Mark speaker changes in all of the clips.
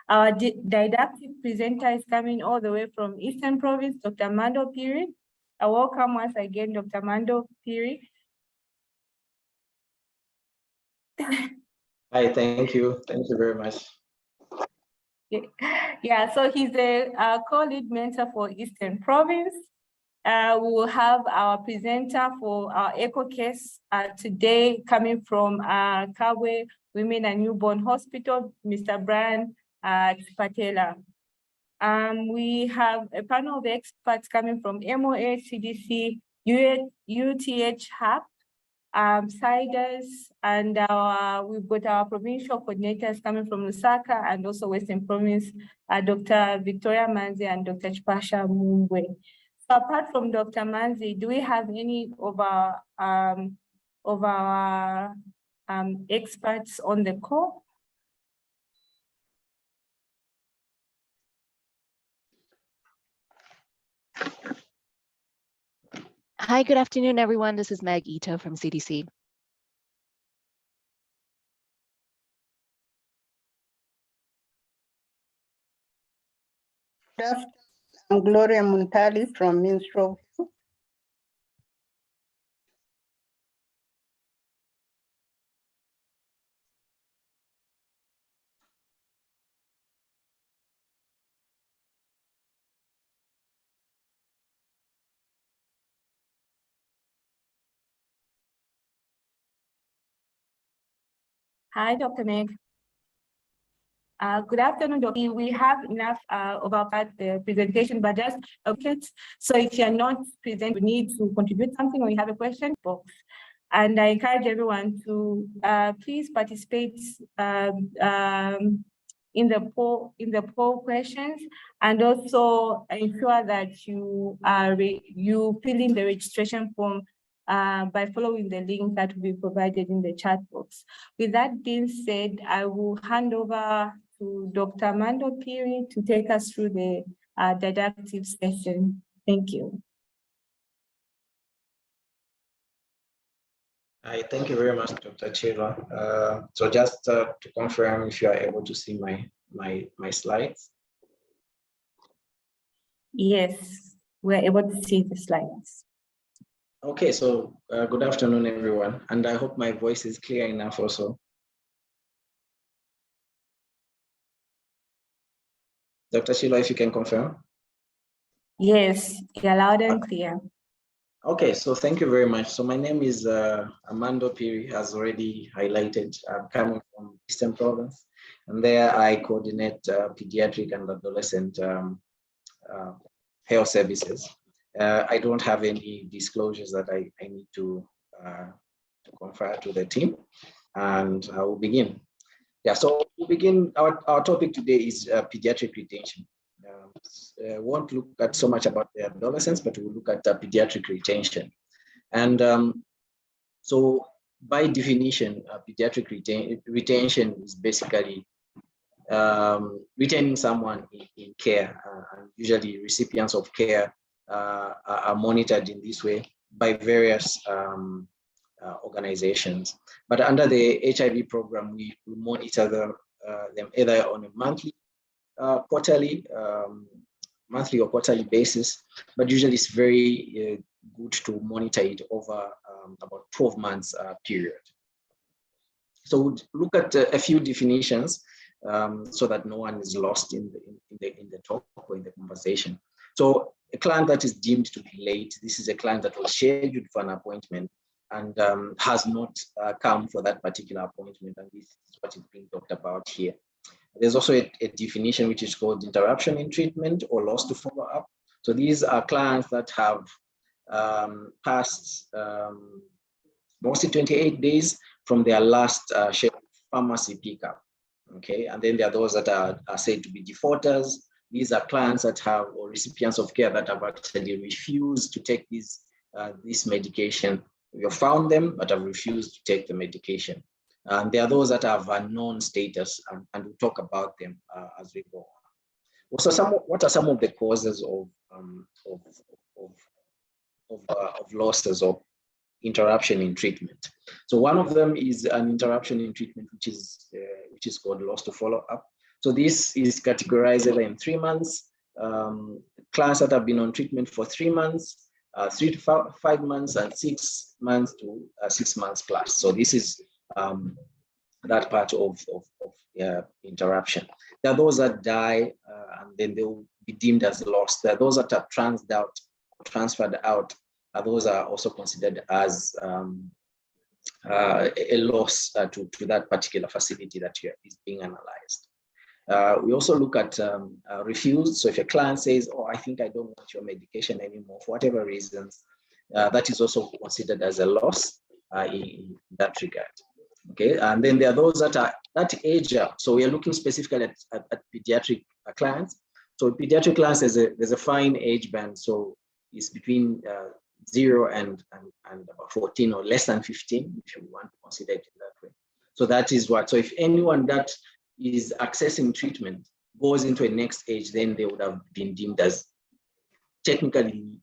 Speaker 1: Our didactic presenter is coming all the way from Eastern Province, Dr. Mando Phiri. I welcome once again, Dr. Mando Phiri.
Speaker 2: Hi, thank you. Thank you very much.
Speaker 1: Yeah, so he's a co-lead mentor for Eastern Province. We will have our presenter for our echo case today coming from Kabwe Women and Newborn Hospital, Mr. Brian Chipasha. We have a panel of experts coming from MOA, CDC, UTH Hub, CIDES, and we've got our provincial coordinators coming from Lusaka and also Western Province, Dr. Victoria Manzi and Dr. Chipasha Mumbwe. So apart from Dr. Manzi, do we have any of our experts on the call?
Speaker 3: Hi, good afternoon, everyone. This is Meg Itoh from CDC.
Speaker 4: Good afternoon. I'm Gloria Munthali from Minstrel.
Speaker 1: Hi, Dr. Meg. Good afternoon, Dr. We have enough about the presentation, but just okay. So if you're not present, you need to contribute something or you have a question box. And I encourage everyone to please participate in the poll questions, and also ensure that you fill in the registration form by following the link that will be provided in the chat box. With that being said, I will hand over to Dr. Mando Phiri to take us through the didactic session. Thank you.
Speaker 2: Hi, thank you very much, Dr. Chirwa. So just to confirm if you are able to see my slides.
Speaker 1: Yes, we're able to see the slides.
Speaker 2: Okay, so good afternoon, everyone. And I hope my voice is clear enough also. Dr. Chirwa, if you can confirm.
Speaker 1: Yes, you're loud and clear.
Speaker 2: Okay, so thank you very much. So my name is Mando Phiri, as already highlighted. I'm coming from Eastern Province, and there I coordinate pediatric and adolescent health services. I don't have any disclosures that I need to confer to the team, and I will begin. Yeah, so we'll begin. Our topic today is pediatric retention. Won't look at so much about the adolescents, but we'll look at pediatric retention. And so by definition, pediatric retention is basically retaining someone in care. And usually recipients of care are monitored in this way by various organizations. But under the HIV program, we monitor them either on a monthly, quarterly, monthly or quarterly basis, but usually it's very good to monitor it over about 12 months period. So we'll look at a few definitions so that no one is lost in the talk or in the conversation. So a client that is deemed to be late, this is a client that was scheduled for an appointment and has not come for that particular appointment, and this is what is being talked about here. There's also a definition which is called interruption in treatment or loss to follow up. So these are clients that have passed mostly 28 days from their last scheduled pharmacy pickup. Okay, and then there are those that are said to be defaulters. These are clients that have, or recipients of care that have actually refused to take this medication. We have found them, but have refused to take the medication. And there are those that have unknown status, and we'll talk about them as we go on. So what are some of the causes of losses or interruption in treatment? So one of them is an interruption in treatment, which is called loss to follow up. So this is categorized either in 3 months, clients that have been on treatment for 3 months, 3 to 5 months, and 6 months to 6 months plus. So this is that part of interruption. There are those that die and then they will be deemed as lost. There are those that are transferred out. Those are also considered as a loss to that particular facility that is being analyzed. We also look at refused. So if a client says, oh, I think I don't want your medication anymore for whatever reasons, that is also considered as a loss in that regard. Okay, and then there are those that are that age up. So we are looking specifically at pediatric clients. So pediatric clients, there's a fine age band. So it's between 0 and about 14 or less than 15, if you want to consider it in that way. So that is what. So if anyone that is accessing treatment goes into a next age, then they would have been deemed as technically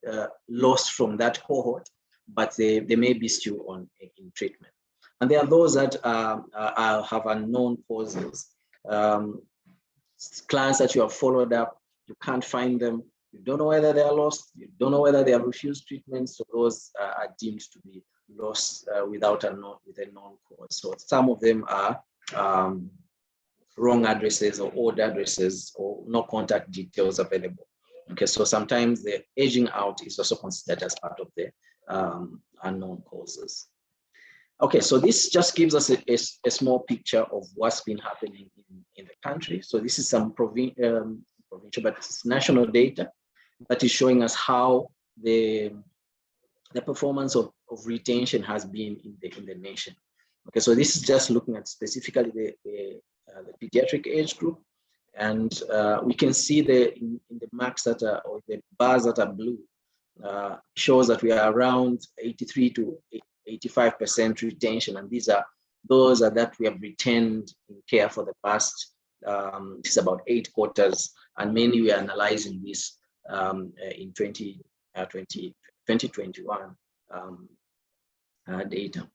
Speaker 2: lost from that cohort, but they may be still in treatment. And there are those that have unknown causes. Clients that you have followed up, you can't find them, you don't know whether they are lost, you don't know whether they have refused treatment, so those are deemed to be lost with a known cause. So some of them are wrong addresses or old addresses or no contact details available. Okay, so sometimes the aging out is also considered as part of the unknown causes. Okay, so this just gives us a small picture of what's been happening in the country. So this is some provincial, but it's national data that is showing us how the performance of retention has been in the nation. Okay, so this is just looking at specifically the pediatric age group, and we can see in the marks that are, or the bars that are blue, shows that we are around 83 to 85% retention, and those are that we have retained in care for the past, it's about 8 quarters, and mainly we are analyzing this in 2021 data.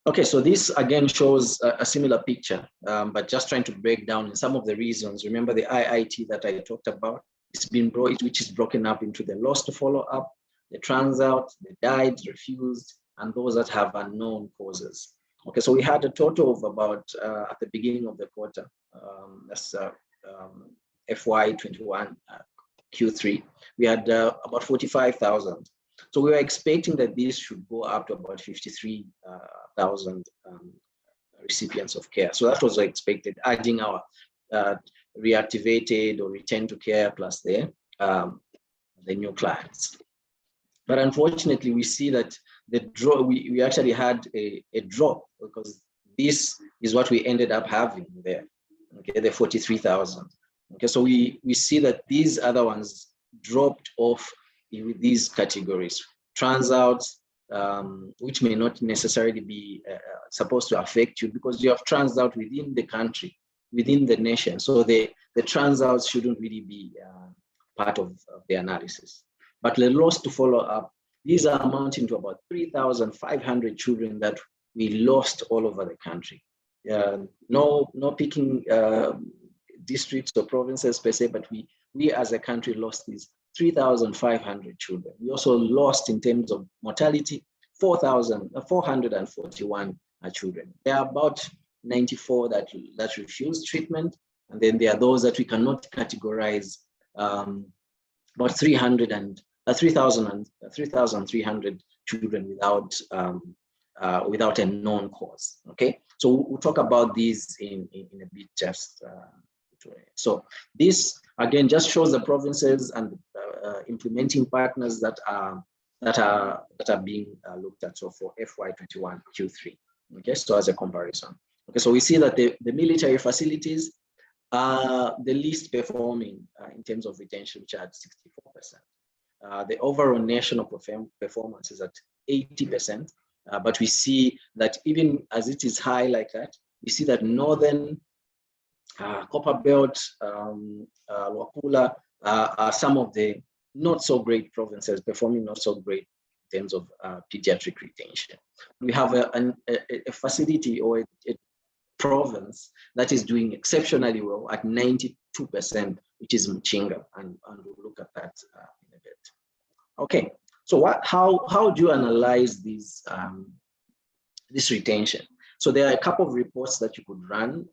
Speaker 2: Okay, so this again shows a similar picture, but just trying to break down some of the reasons. Remember the IIT that I talked about, which is broken up into the lost to follow up, the trans out, the died, refused, and those that have unknown causes. Okay, so we had a total of about, at the beginning of the quarter, that's FY21 Q3, we had about 45,000. So we were expecting that this should go up to about 53,000 recipients of care. So that was expected, adding our reactivated or return to care plus the new clients. But unfortunately, we see that the draw, we actually had a drop, because this is what we ended up having there, okay, the 43,000. Okay, so we see that these other ones dropped off with these categories. Trans out, which may not necessarily be supposed to affect you, because you have trans out within the country, within the nation. So the trans outs shouldn't really be part of the analysis. But the loss to follow up, these are amounting to about 3,500 children that we lost all over the country. No picking districts or provinces per se, but we as a country lost these 3,500 children. We also lost, in terms of mortality, 441 children. There are about 94 that refused treatment, and then there are those that we cannot categorize, about 3,300 children without a known cause. Okay, so we'll talk about these in a bit. Just so this again just shows the provinces and implementing partners that are being looked at. So for FY21 Q3. Okay, so as a comparison. Okay, so we see that the military facilities are the least performing in terms of retention, which are at 64%. The overall national performance is at 80%, but we see that even as it is high like that, we see that Northern, Copperbelt, Luapula are some of the not so great provinces, performing not so great in terms of pediatric retention. We have a facility or province that is doing exceptionally well at 92%, which is Mchinga, and we'll look at that in a bit. Okay, so how do you analyze these this retention? So there are a couple of reports that you could run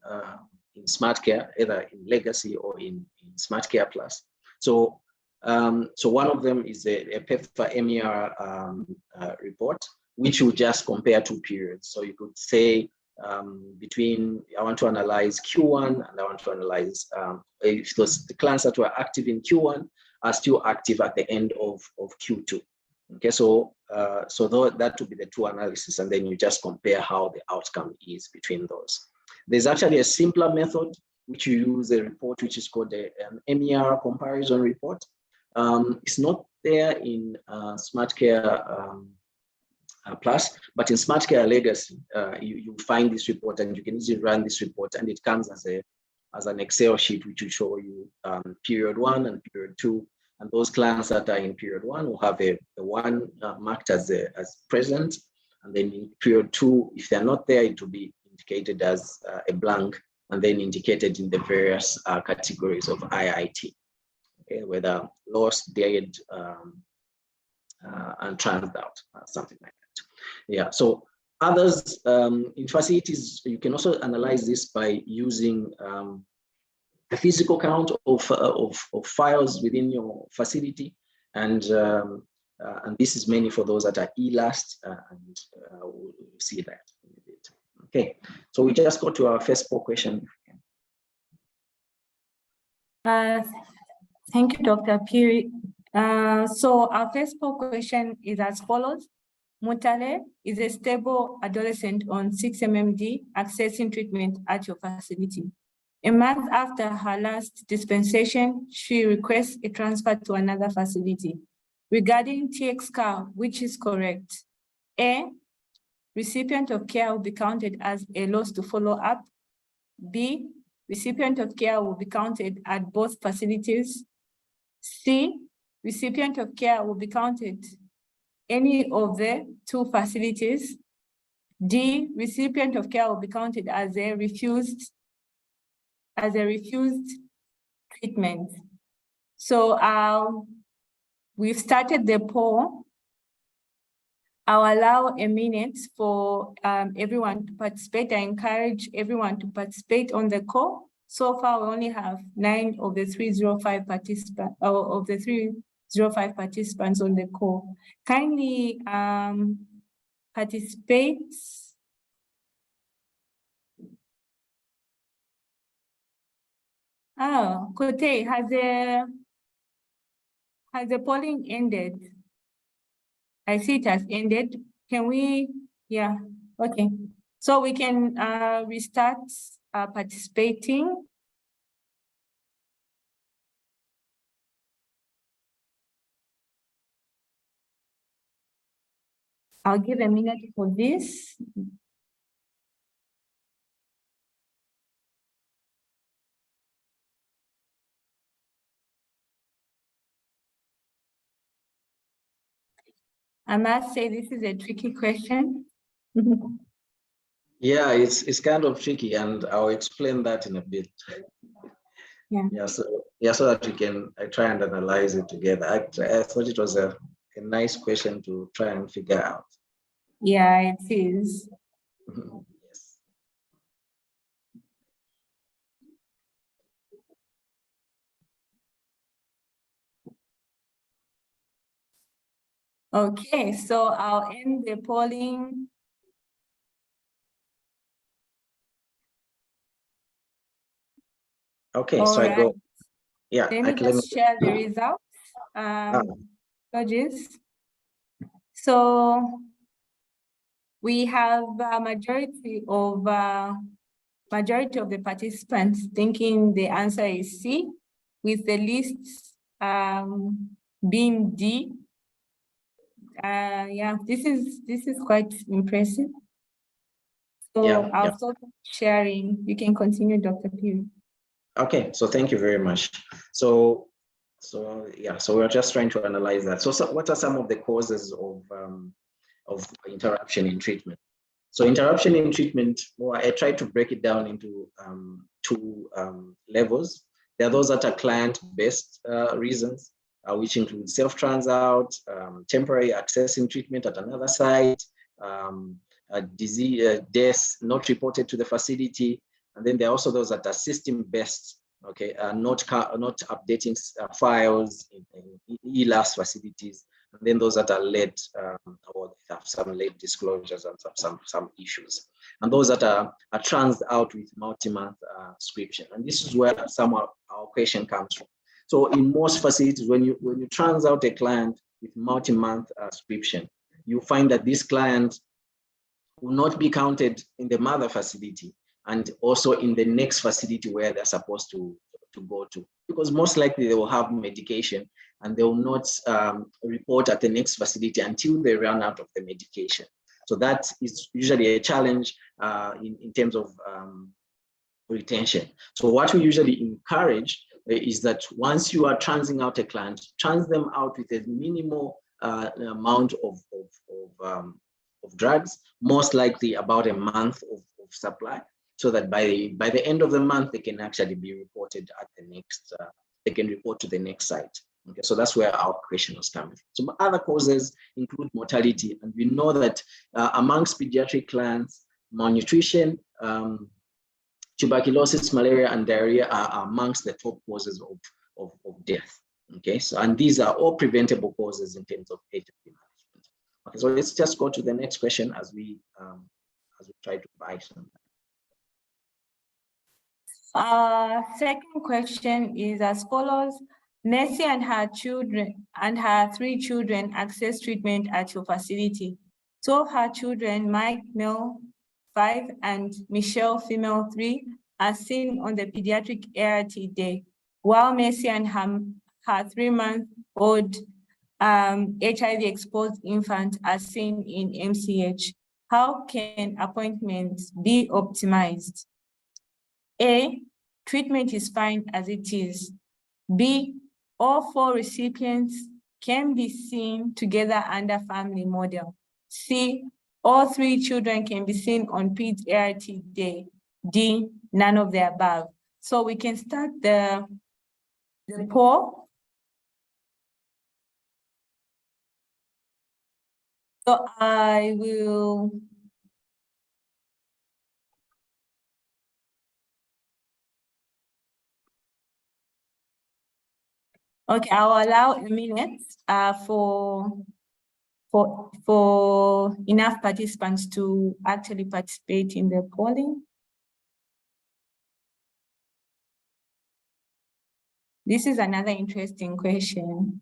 Speaker 2: in SmartCare, either in Legacy or in SmartCare Plus. So one of them is a PEPFAR-MER report, which will just compare 2 periods. So you could say between, I want to analyze Q1 and I want to analyze if the clans that were active in Q1 are still active at the end of Q2. Okay, so that would be the 2 analyses, and then you just compare how the outcome is between those. There's actually a simpler method, which you use a report which is called an MER comparison report. It's not there in SmartCare Plus, but in SmartCare Legacy, you find this report, and you can easily run this report, and it comes as an Excel sheet, which will show you period 1 and period 2. And those clans that are in period 1 will have the 1 marked as present, and then in period 2, if they're not there, it will be indicated as a blank, and then indicated in the various categories of IIT, okay, whether lost, dead, and transed out, something like that. Yeah, so others in facilities, you can also analyze this by using a physical count of files within your facility, and this is mainly for those that are ELAST, and we'll see that in a bit. Okay, so we just go to our first poll question.
Speaker 1: Thank you, Dr. Phiri. So our first poll question is as follows. Munthali is a stable adolescent on 6 mmD accessing treatment at your facility. A month after her last dispensation, she requests a transfer to another facility. Regarding TX-CAR, which is correct? A, recipient of care will be counted as a loss to follow up. B, recipient of care will be counted at both facilities. C, recipient of care will be counted any of the 2 facilities. D, recipient of care will be counted as a refused treatment. So we've started the poll. I'll allow a minute for everyone to participate. I encourage everyone to participate on the call. So far, we only have 9 of the 305 participants, of the 305 participants on the call. Kindly participate. Oh, Kote, has the polling ended? I see it has ended. Can we, yeah, okay. So we can restart participating. I'll give a minute for this. I must say this is a tricky question.
Speaker 2: Yeah, it's kind of tricky, and I'll explain that in a bit.
Speaker 1: Yeah.
Speaker 2: So that we can try and analyze it together. I thought it was a nice question to try and figure out.
Speaker 1: Yeah, it is.
Speaker 2: Yes.
Speaker 1: Okay, so I'll end the polling.
Speaker 2: Okay,
Speaker 1: All
Speaker 2: so
Speaker 1: right.
Speaker 2: I go. Yeah,
Speaker 1: Let me just share the results. Judges. So we have a majority of the participants thinking the answer is C, with the list being D. Yeah, this is quite impressive. So
Speaker 2: Yeah,
Speaker 1: I'll stop sharing. You can continue, Dr. Phiri.
Speaker 2: Okay, so thank you very much. So we're just trying to analyze that. So what are some of the causes of interruption in treatment? So interruption in treatment, well, I try to break it down into two levels. There are those that are client-based reasons, which include self-trans out, temporary accessing treatment at another site, disease deaths not reported to the facility, and then there are also those that are system-based, okay, not updating files in ELAS facilities, and then those that are late or have some late disclosures and some issues, and those that are trans out with multi-month scription. And this is where some of our question comes from. So in most facilities, when you trans out a client with multi-month scription, you find that this client will not be counted in the mother facility and also in the next facility where they're supposed to go to, because most likely they will have medication and they will not report at the next facility until they run out of the medication. So that is usually a challenge in terms of retention. So what we usually encourage is that once you are transing out a client, trans them out with a minimal amount of drugs, most likely about a month of supply, so that by the end of the month, they can actually be reported at the next, they can report to the next site. Okay, so that's where our question was coming from. Some other causes include mortality, and we know that amongst pediatric clients, malnutrition, tuberculosis, malaria, and diarrhea are amongst the top causes of death. Okay, so and these are all preventable causes in terms of HIV management. Okay, so let's just go to the next question as we try to buy some.
Speaker 1: Second question is as follows: Mercy and her 3 children access treatment at your facility. So her children, Mike, male 5, and Michelle, female 3, are seen on the pediatric ART day, while Mercy and her 3-month-old HIV-exposed infant are seen in MCH. How can appointments be optimized? A, treatment is fine as it is. B, all 4 recipients can be seen together under family model. C, all 3 children can be seen on PEDS ART day. D, none of the above. So we can start the poll. So I will okay, I'll allow a minute for enough participants to actually participate in the polling. This is another interesting question.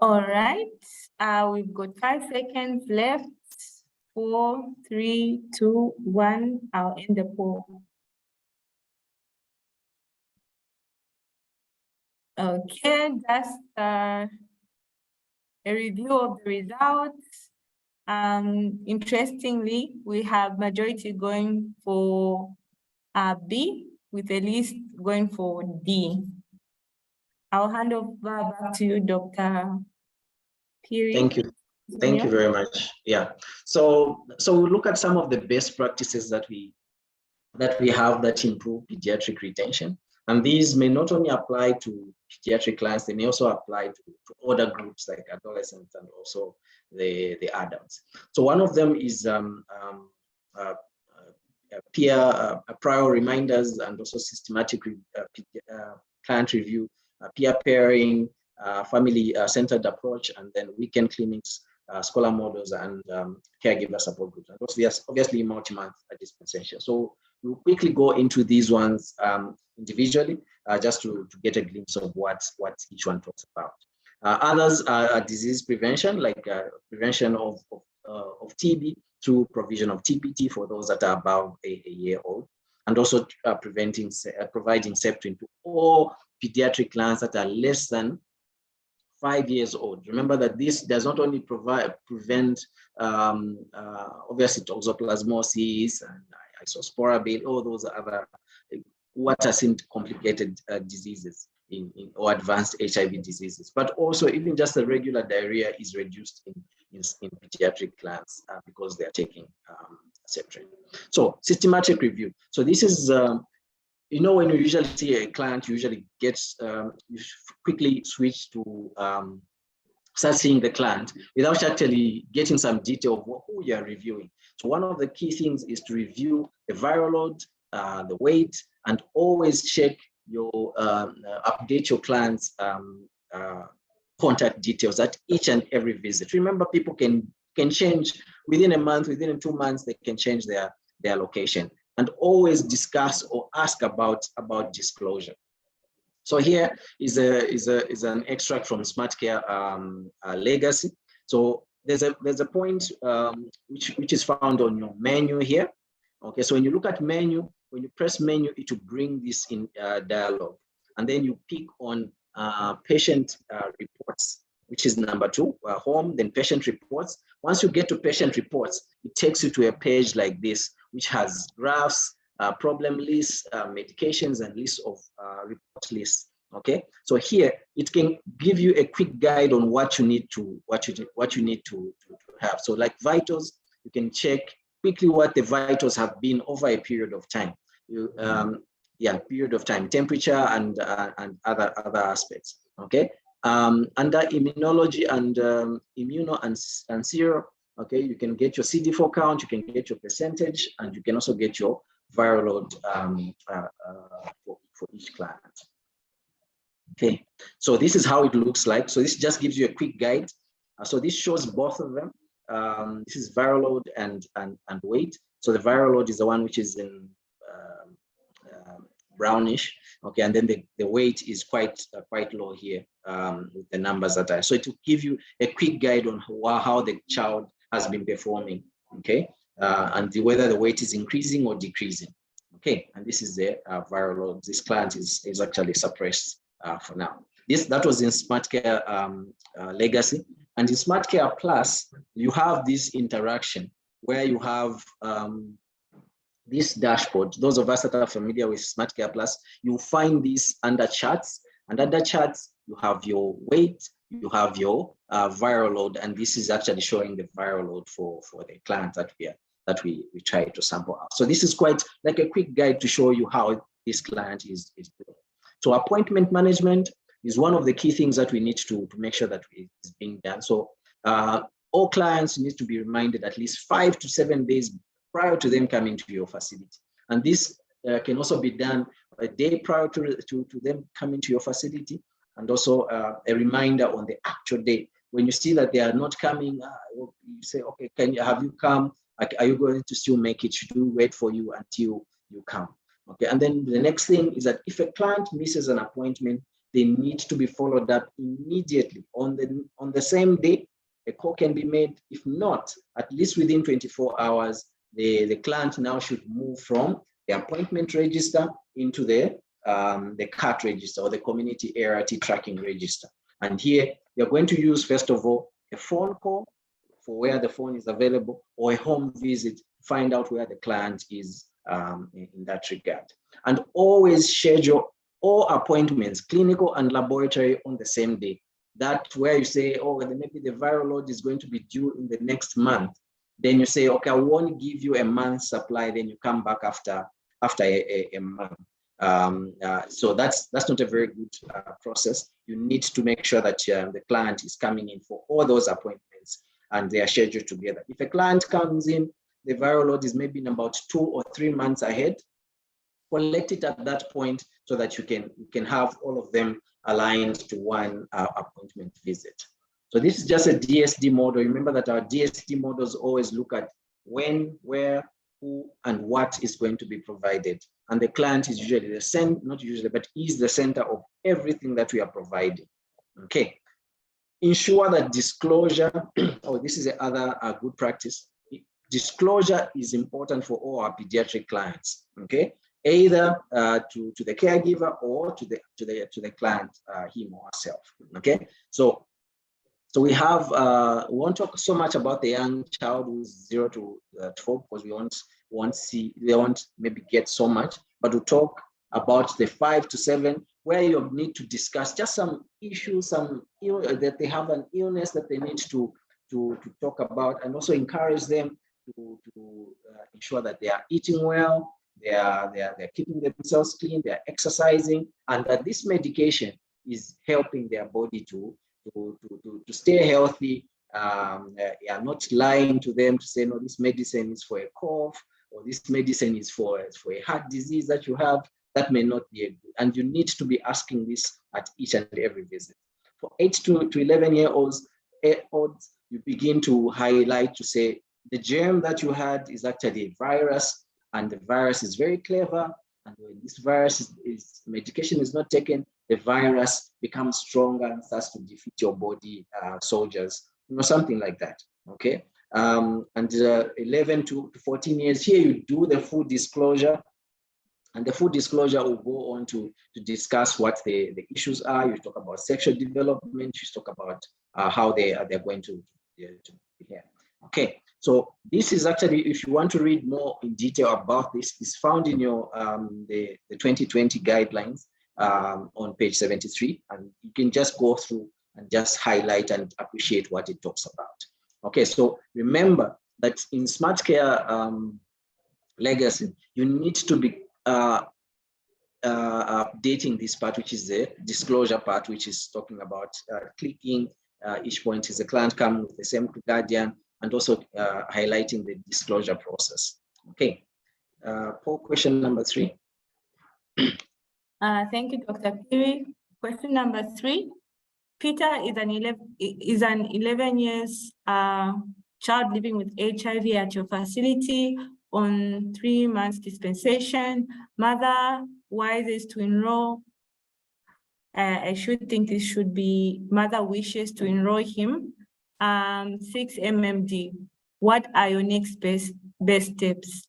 Speaker 1: All right, we've got 5 seconds left. 4, 3, 2, 1. I'll end the poll. Okay, that's a review of the results. Interestingly, we have majority going for B, with the least going for D. I'll hand over back to you, Dr. Phiri.
Speaker 2: Thank you. Thank you very much. Yeah. So we'll look at some of the best practices that we have that improve pediatric retention. And these may not only apply to pediatric clients, they may also apply to other groups like adolescents and also the adults. So one of them is prior reminders and also systematic client review, peer pairing, family-centered approach, and then weekend clinics, scholar models, and caregiver support groups. And obviously multi-month dispensation. So we'll quickly go into these ones individually, just to get a glimpse of what each one talks about. Others are disease prevention, like prevention of TB through provision of TPT for those that are above a year old, and also providing Septrin to all pediatric clients that are less than 5 years old. Remember that this does not only prevent obviously toxoplasmosis and isospora, all those other what are seemed complicated diseases or advanced HIV diseases, but also even just the regular diarrhea is reduced in pediatric clients because they are taking Septrin. So systematic review. So this is, you know, when you usually see a client, usually gets, you quickly switch to start seeing the client without actually getting some detail of who you are reviewing. So one of the key things is to review the viral load, the weight, and always check your, update your client's contact details at each and every visit. Remember, people can change within a month, within 2 months, they can change their location. And always discuss or ask about disclosure. So here is an extract from Smart Care Legacy. So there's a point which is found on your menu here. Okay, so when you look at menu, when you press menu, it will bring this in dialogue, and then you pick on patient reports, which is number 2, home, then patient reports. Once you get to patient reports, it takes you to a page like this, which has graphs, problem lists, medications, and lists of report lists. Okay, so here it can give you a quick guide on what you need to have. So like vitals, you can check quickly what the vitals have been over a period of time. Period of time, temperature, and other aspects. Okay, under immunology and immuno and sero. Okay, you can get your CD4 count, you can get your percentage, and you can also get your viral load for each client. Okay, so this is how it looks like. So this just gives you a quick guide. So this shows both of them. This is viral load and weight. So the viral load is the one which is in brownish. Okay, and then the weight is quite low here with the numbers that are. So it will give you a quick guide on how the child has been performing. Okay, and whether the weight is increasing or decreasing. Okay, and this is the viral load. This client is actually suppressed for now. That was in Smart Care Legacy, and in Smart Care Plus, you have this interaction where you have this dashboard. Those of us that are familiar with Smart Care Plus, you'll find this under charts, and under charts, you have your weight, you have your viral load, and this is actually showing the viral load for the client that we try to sample out. So this is quite like a quick guide to show you how this client is doing. So appointment management is one of the key things that we need to make sure that is being done. So all clients need to be reminded at least 5 to 7 days prior to them coming to your facility. And this can also be done a day prior to them coming to your facility, and also a reminder on the actual day. When you see that they are not coming, you say, okay, have you come? Are you going to still make it? Should we wait for you until you come? Okay, and then the next thing is that if a client misses an appointment, they need to be followed up immediately on the same day. A call can be made. If not, at least within 24 hours, the client now should move from the appointment register into the CAT register, or the community ART tracking register. And here you're going to use, first of all, a phone call for where the phone is available, or a home visit, find out where the client is in that regard. And always schedule all appointments, clinical and laboratory, on the same day. That where you say, oh, maybe the viral load is going to be due in the next month. Then you say, okay, I won't give you a month's supply. Then you come back after a month. So that's not a very good process. You need to make sure that the client is coming in for all those appointments and they are scheduled together. If a client comes in, the viral load is maybe in about 2 or 3 months ahead, collect it at that point so that you can have all of them aligned to one appointment visit. So this is just a DSD model. Remember that our DSD models always look at when, where, who, and what is going to be provided. And the client is usually the center, not usually, but is the center of everything that we are providing. Okay. Ensure that disclosure, this is the other good practice. Disclosure is important for all our pediatric clients. Okay. Either to the caregiver or to the client, him or herself. Okay, so So we have, we won't talk so much about the young child who's 0 to 12 because we won't maybe get so much, but we'll talk about the 5 to 7 where you need to discuss just some issues, that they have an illness that they need to talk about, and also encourage them to ensure that they are eating well, they're keeping themselves clean, they're exercising, and that this medication is helping their body to stay healthy. You are not lying to them to say, no, this medicine is for a cough, or this medicine is for a heart disease that you have. That may not be a good, and you need to be asking this at each and every visit. For 8 to 11-year-olds, you begin to highlight to say, the germ that you had is actually a virus, and the virus is very clever. And when this virus medication is not taken, the virus becomes stronger and starts to defeat your body soldiers, something like that. Okay. And 11 to 14 years, here you do the full disclosure, and the full disclosure will go on to discuss what the issues are. You talk about sexual development. You talk about how they're going to be here. Okay. So this is actually, if you want to read more in detail about this, is found in your the 2020 guidelines on page 73, and you can just go through and just highlight and appreciate what it talks about. Okay, so remember that in smart care legacy, you need to be updating this part, which is the disclosure part, which is talking about clicking each point is a client coming with the same guardian, and also highlighting the disclosure process. Okay, poll question number 3.
Speaker 1: Thank you, Dr. Phiri. Question number 3. Peter is an 11 years child living with HIV at your facility on 3 months dispensation. Mother wishes to enroll. I should think this should be mother wishes to enroll him. 6 mmD. What are your next best steps?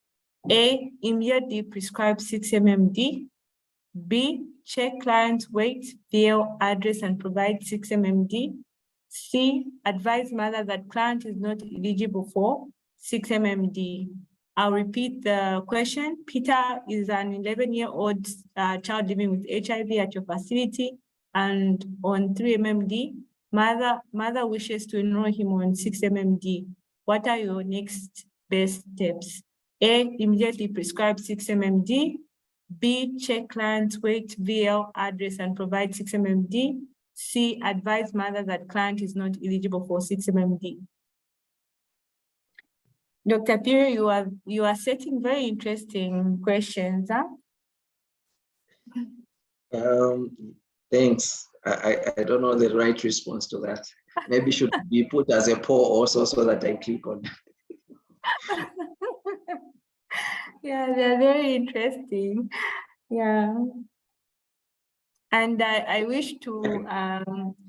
Speaker 1: A, immediately prescribe 6 mmD. B, check client's weight, VL address, and provide 6 mmD. C, advise mother that client is not eligible for 6 mmD. I'll repeat the question. Peter is an 11-year-old child living with HIV at your facility and on 3 mmD. Mother wishes to enroll him on 6 mmD. What are your next best steps? A, immediately prescribe 6 mmD. B, check client's weight, VL address, and provide 6 mmD. C, advise mother that client is not eligible for 6 mmD. Dr. Phiri, you are setting very interesting questions, huh?
Speaker 2: Thanks. I don't know the right response to that. Maybe should be put as a poll also so that I click on.
Speaker 1: Yeah, they're very interesting. Yeah. And I wish to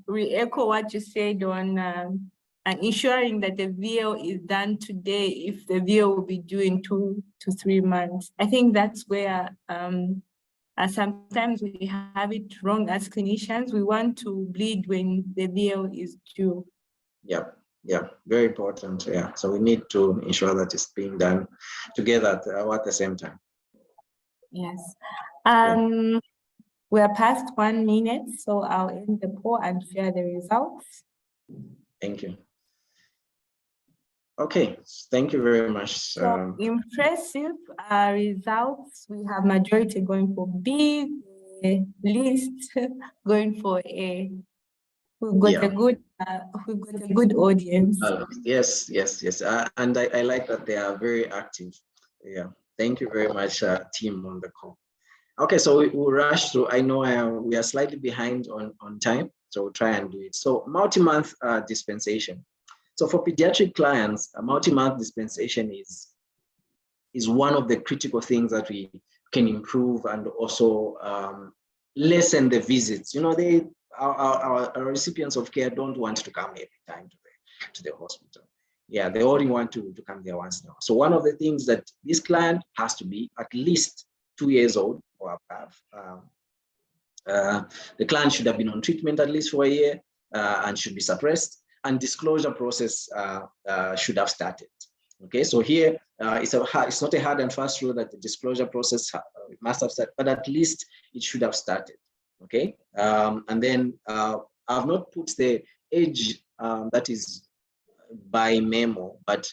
Speaker 1: re-echo what you said on ensuring that the VO is done today if the VO will be due in 2 to 3 months. I think that's where sometimes we have it wrong as clinicians. We want to bleed when the VO is due.
Speaker 2: Yeah, very important. Yeah, so we need to ensure that it's being done together at the same time.
Speaker 1: Yes. We are past 1 minute, so I'll end the poll and share the results.
Speaker 2: Thank you. Okay, thank you very much.
Speaker 1: So impressive results. We have majority going for B, the least going for A. We've got a good audience.
Speaker 2: Yes. And I like that they are very active. Yeah, thank you very much, team on the call. Okay, so we'll rush through. I know we are slightly behind on time, so we'll try and do it. So multi-month dispensation. So for pediatric clients, a multi-month dispensation is one of the critical things that we can improve and also lessen the visits. You know, our recipients of care don't want to come every time to the hospital. Yeah, they only want to come there once now. So one of the things that this client has to be at least 2 years old or above. The client should have been on treatment at least for a year and should be suppressed. and disclosure process should have started. Okay, so here it's not a hard and fast rule that the disclosure process must have started, but at least it should have started. Okay, and then I've not put the age that is by memo, but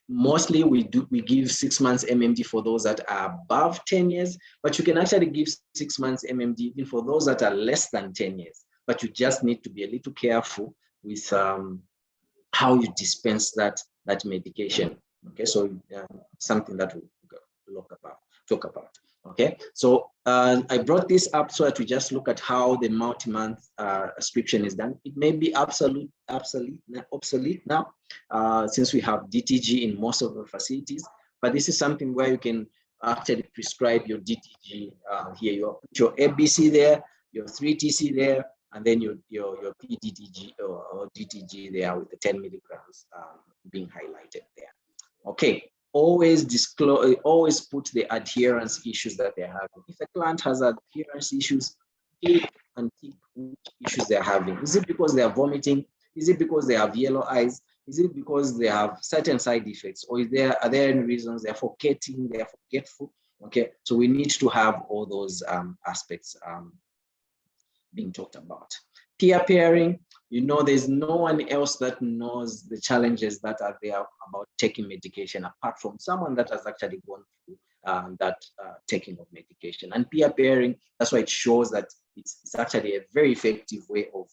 Speaker 2: mostly we give 6 months MMD for those that are above 10 years, but you can actually give 6 months MMD even for those that are less than 10 years. But you just need to be a little careful with how you dispense that medication. Okay, so something that we'll talk about. Okay, so I brought this up so that we just look at how the multi-month prescription is done. It may be obsolete now since we have DTG in most of the facilities, but this is something where you can actually prescribe your DTG here. You put your ABC there, your 3TC there, and then your PDTG or DTG there with the 10 milligrams being highlighted there. Okay. Always disclose, always put the adherence issues that they're having. If a client has adherence issues, tick which issues they're having. Is it because they are vomiting? Is it because they have yellow eyes? Is it because they have certain side effects? Or are there any reasons they're forgetting, they're forgetful? Okay, so we need to have all those aspects being talked about. Peer pairing, there's no one else that knows the challenges that are there about taking medication apart from someone that has actually gone through that taking of medication. And peer pairing, that's why it shows that it's actually a very effective way of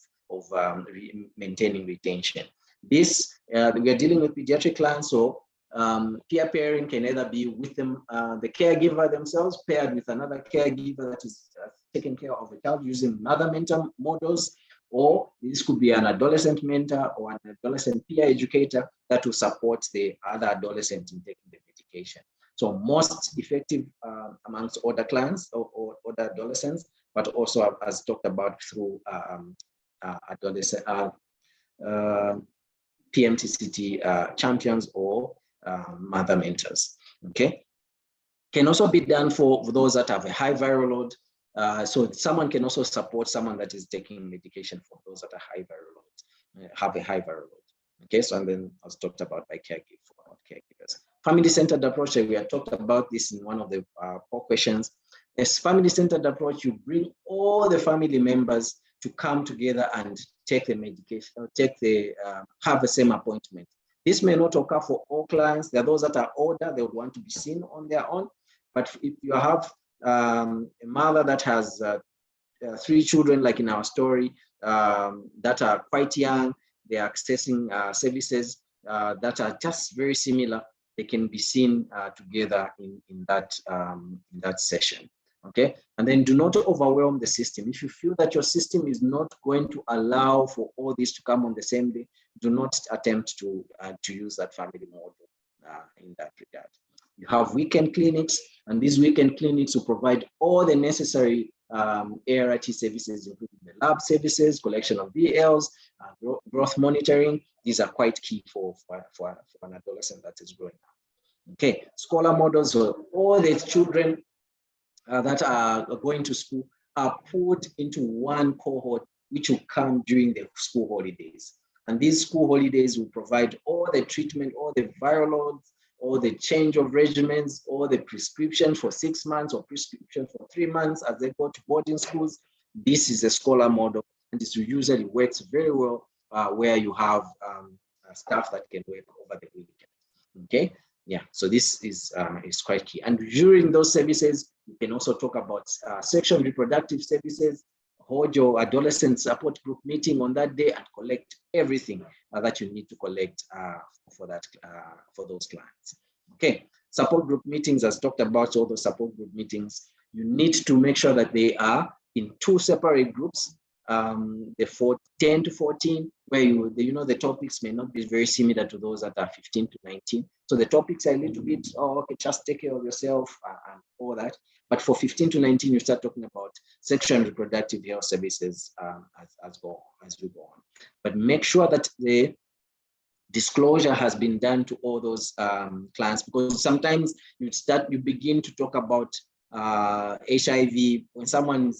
Speaker 2: maintaining retention. This, we are dealing with pediatric clients, so peer pairing can either be with them, the caregiver themselves paired with another caregiver that is taking care of a child using mother mentor models, or this could be an adolescent mentor or an adolescent peer educator that will support the other adolescent in taking the medication. So most effective amongst older clients or older adolescents, but also as talked about through adolescent PMTCT champions or mother mentors. Okay, can also be done for those that have a high viral load. So someone can also support someone that is taking medication for those that are high viral load, have a high viral load. Okay, so and then I was talked about by caregivers. Family-centered approach, we had talked about this in one of the 4 questions. As family-centered approach, you bring all the family members to come together and take the medication, or have the same appointment. This may not occur for all clients. There are those that are older, they would want to be seen on their own. But if you have a mother that has 3 children, like in our story, that are quite young, they are accessing services that are just very similar, they can be seen together in that session. Okay, and then do not overwhelm the system. If you feel that your system is not going to allow for all this to come on the same day, do not attempt to use that family model in that regard. You have weekend clinics, and these weekend clinics will provide all the necessary ART services, including the lab services, collection of VLs, growth monitoring. These are quite key for an adolescent that is growing up. Okay, scholar models, so all the children that are going to school are put into one cohort, which will come during the school holidays. And these school holidays will provide all the treatment, all the viral loads, or the change of regimens, or the prescription for 6 months or prescription for 3 months as they go to boarding schools. This is a scholar model, and this usually works very well where you have staff that can work over the weekend. Okay, yeah, so this is quite key. And during those services, you can also talk about sexual and reproductive services, hold your adolescent support group meeting on that day and collect everything that you need to collect for those clients. Okay, support group meetings, as talked about, all those support group meetings, you need to make sure that they are in 2 separate groups, the 10 to 14, where the topics may not be very similar to those that are 15 to 19. So the topics are a little bit, okay, just take care of yourself and all that. But for 15 to 19, you start talking about sexual and reproductive health services as we go on. But make sure that the disclosure has been done to all those clients, because sometimes you begin to talk about HIV when someone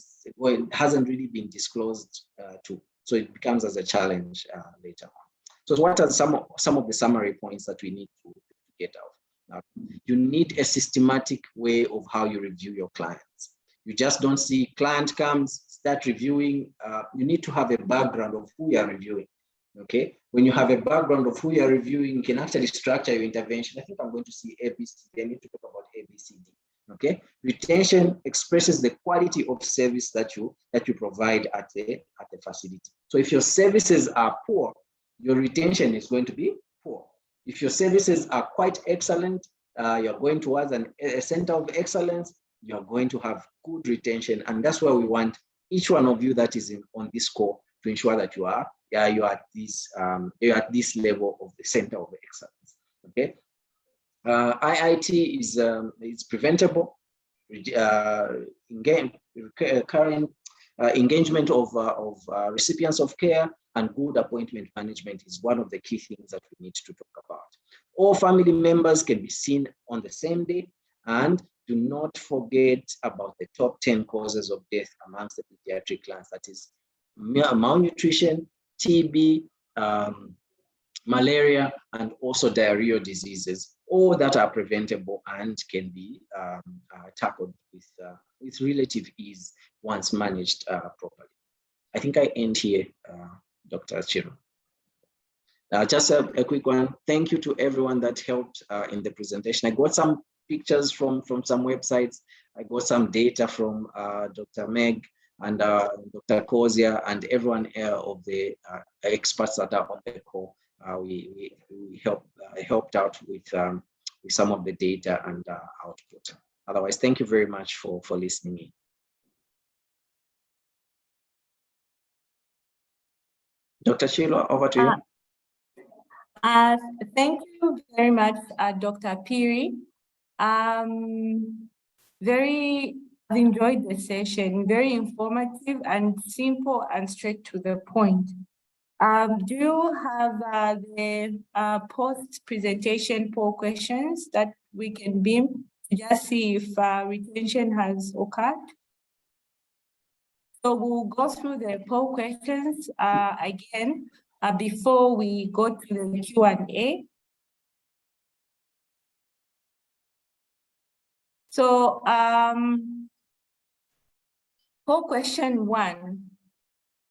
Speaker 2: hasn't really been disclosed to. So it becomes as a challenge later on. So what are some of the summary points that we need to get out? Now, you need a systematic way of how you review your clients. You just don't see client comes, start reviewing. You need to have a background of who you are reviewing. Okay, when you have a background of who you are reviewing, you can actually structure your intervention. I think I'm going to see ABCD. I need to talk about ABCD. Okay, retention expresses the quality of service that you provide at the facility. So if your services are poor, your retention is going to be poor. If your services are quite excellent, you're going towards a center of excellence, you're going to have good retention, and that's why we want each one of you that is on this call to ensure that you're at this level of the center of excellence. Okay, IIT is preventable. Current engagement of recipients of care and good appointment management is one of the key things that we need to talk about. All family members can be seen on the same day, and do not forget about the top 10 causes of death amongst the pediatric clients. That is malnutrition, TB, malaria, and also diarrheal diseases, all that are preventable and can be tackled with relative ease once managed properly. I think I end here, Dr. Chirwa. Just a quick one. Thank you to everyone that helped in the presentation. I got some pictures from some websites. I got some data from Dr. Meg and Dr. Kozia and everyone of the experts that are on the call. We helped out with some of the data and output. Otherwise, thank you very much for listening in. Dr. Chirwa, over to you.
Speaker 1: Thank you very much, Dr. Phiri. I've enjoyed the session, very informative and simple and straight to the point. Do you have the post-presentation poll questions that we can beam to just see if retention has occurred? So we'll go through the poll questions again before we go to the Q&A. So poll question 1.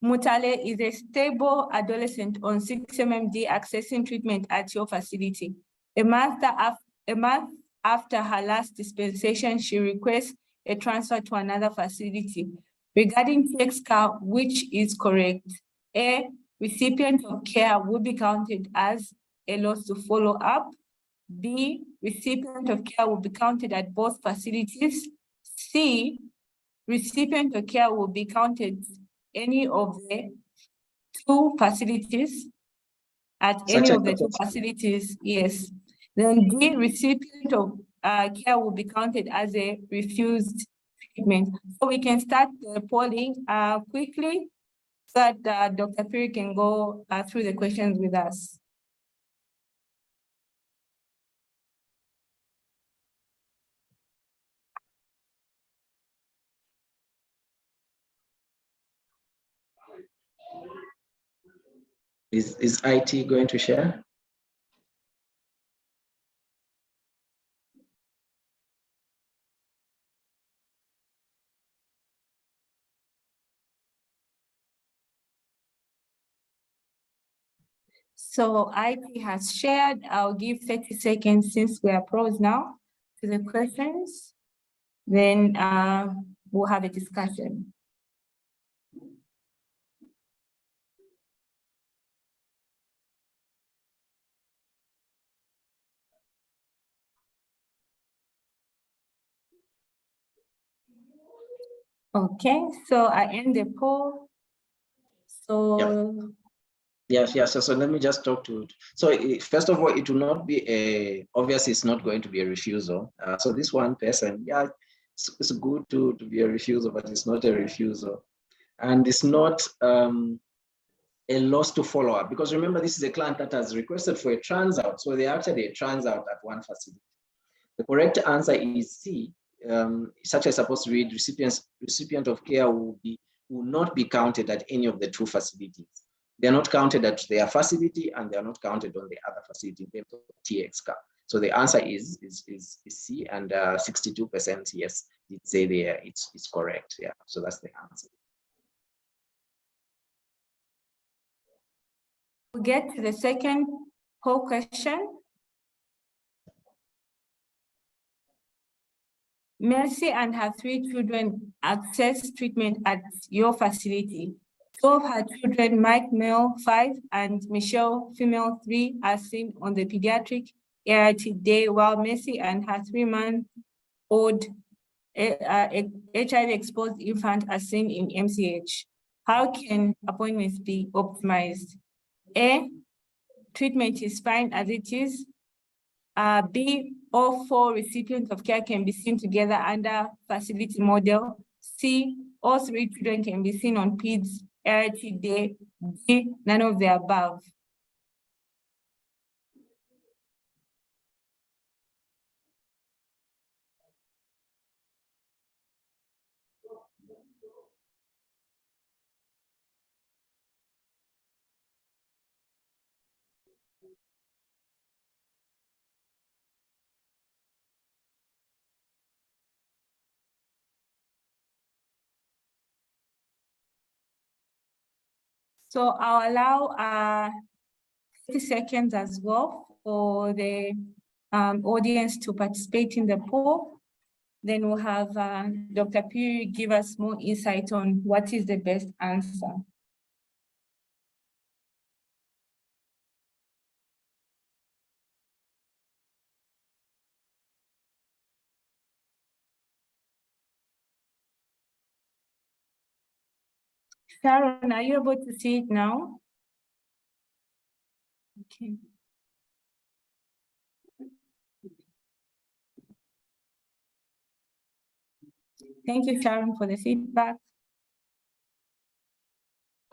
Speaker 1: Munthali is a stable adolescent on 6 mmD accessing treatment at your facility. A month after her last dispensation, she requests a transfer to another facility. Regarding TX, which is correct? A, recipient of care will be counted as a loss to follow up. B, recipient of care will be counted at both facilities. C, recipient of care will be counted any of the 2 facilities, at any of the 2 facilities, yes. Then D, recipient of care will be counted as a refused treatment. So we can start the polling quickly so that Dr. Phiri can go through the questions with us.
Speaker 2: Is IT going to share?
Speaker 1: So IT has shared. I'll give 30 seconds since we are pros now to the questions. Then we'll have a discussion. Okay, so I end the poll. So
Speaker 2: Yes. So let me just talk to it. So first of all, it will not be obviously it's not going to be a refusal. So this one person, yeah, it's good to be a refusal, but it's not a refusal. And it's not a loss to follow up, because remember, this is a client that has requested for a trans out. So they're actually a trans out at one facility. The correct answer is C. Such as supposed to read, recipient of care will be will not be counted at any of the two facilities. They're not counted at their facility, and they're not counted on the other facility in terms of TX car. So the answer is C, and 62% yes, did say there it's correct. Yeah, so that's the answer.
Speaker 1: We get to the second poll question. Mercy and her 3 children access treatment at your facility. 2 of her children, Mike male 5 and Michelle female 3, are seen on the pediatric ART day, while Mercy and her 3-month-old HIV-exposed infant are seen in MCH. How can appointments be optimized? A, treatment is fine as it is. B, all 4 recipients of care can be seen together under facility model. C, all 3 children can be seen on PEDS ART day. D, none of the above. So I'll allow 30 seconds as well for the audience to participate in the poll. Then we'll have Dr. Phiri give us more insight on what is the best answer. Sharon, are you able to see it now? Okay. Thank you, Sharon, for the feedback.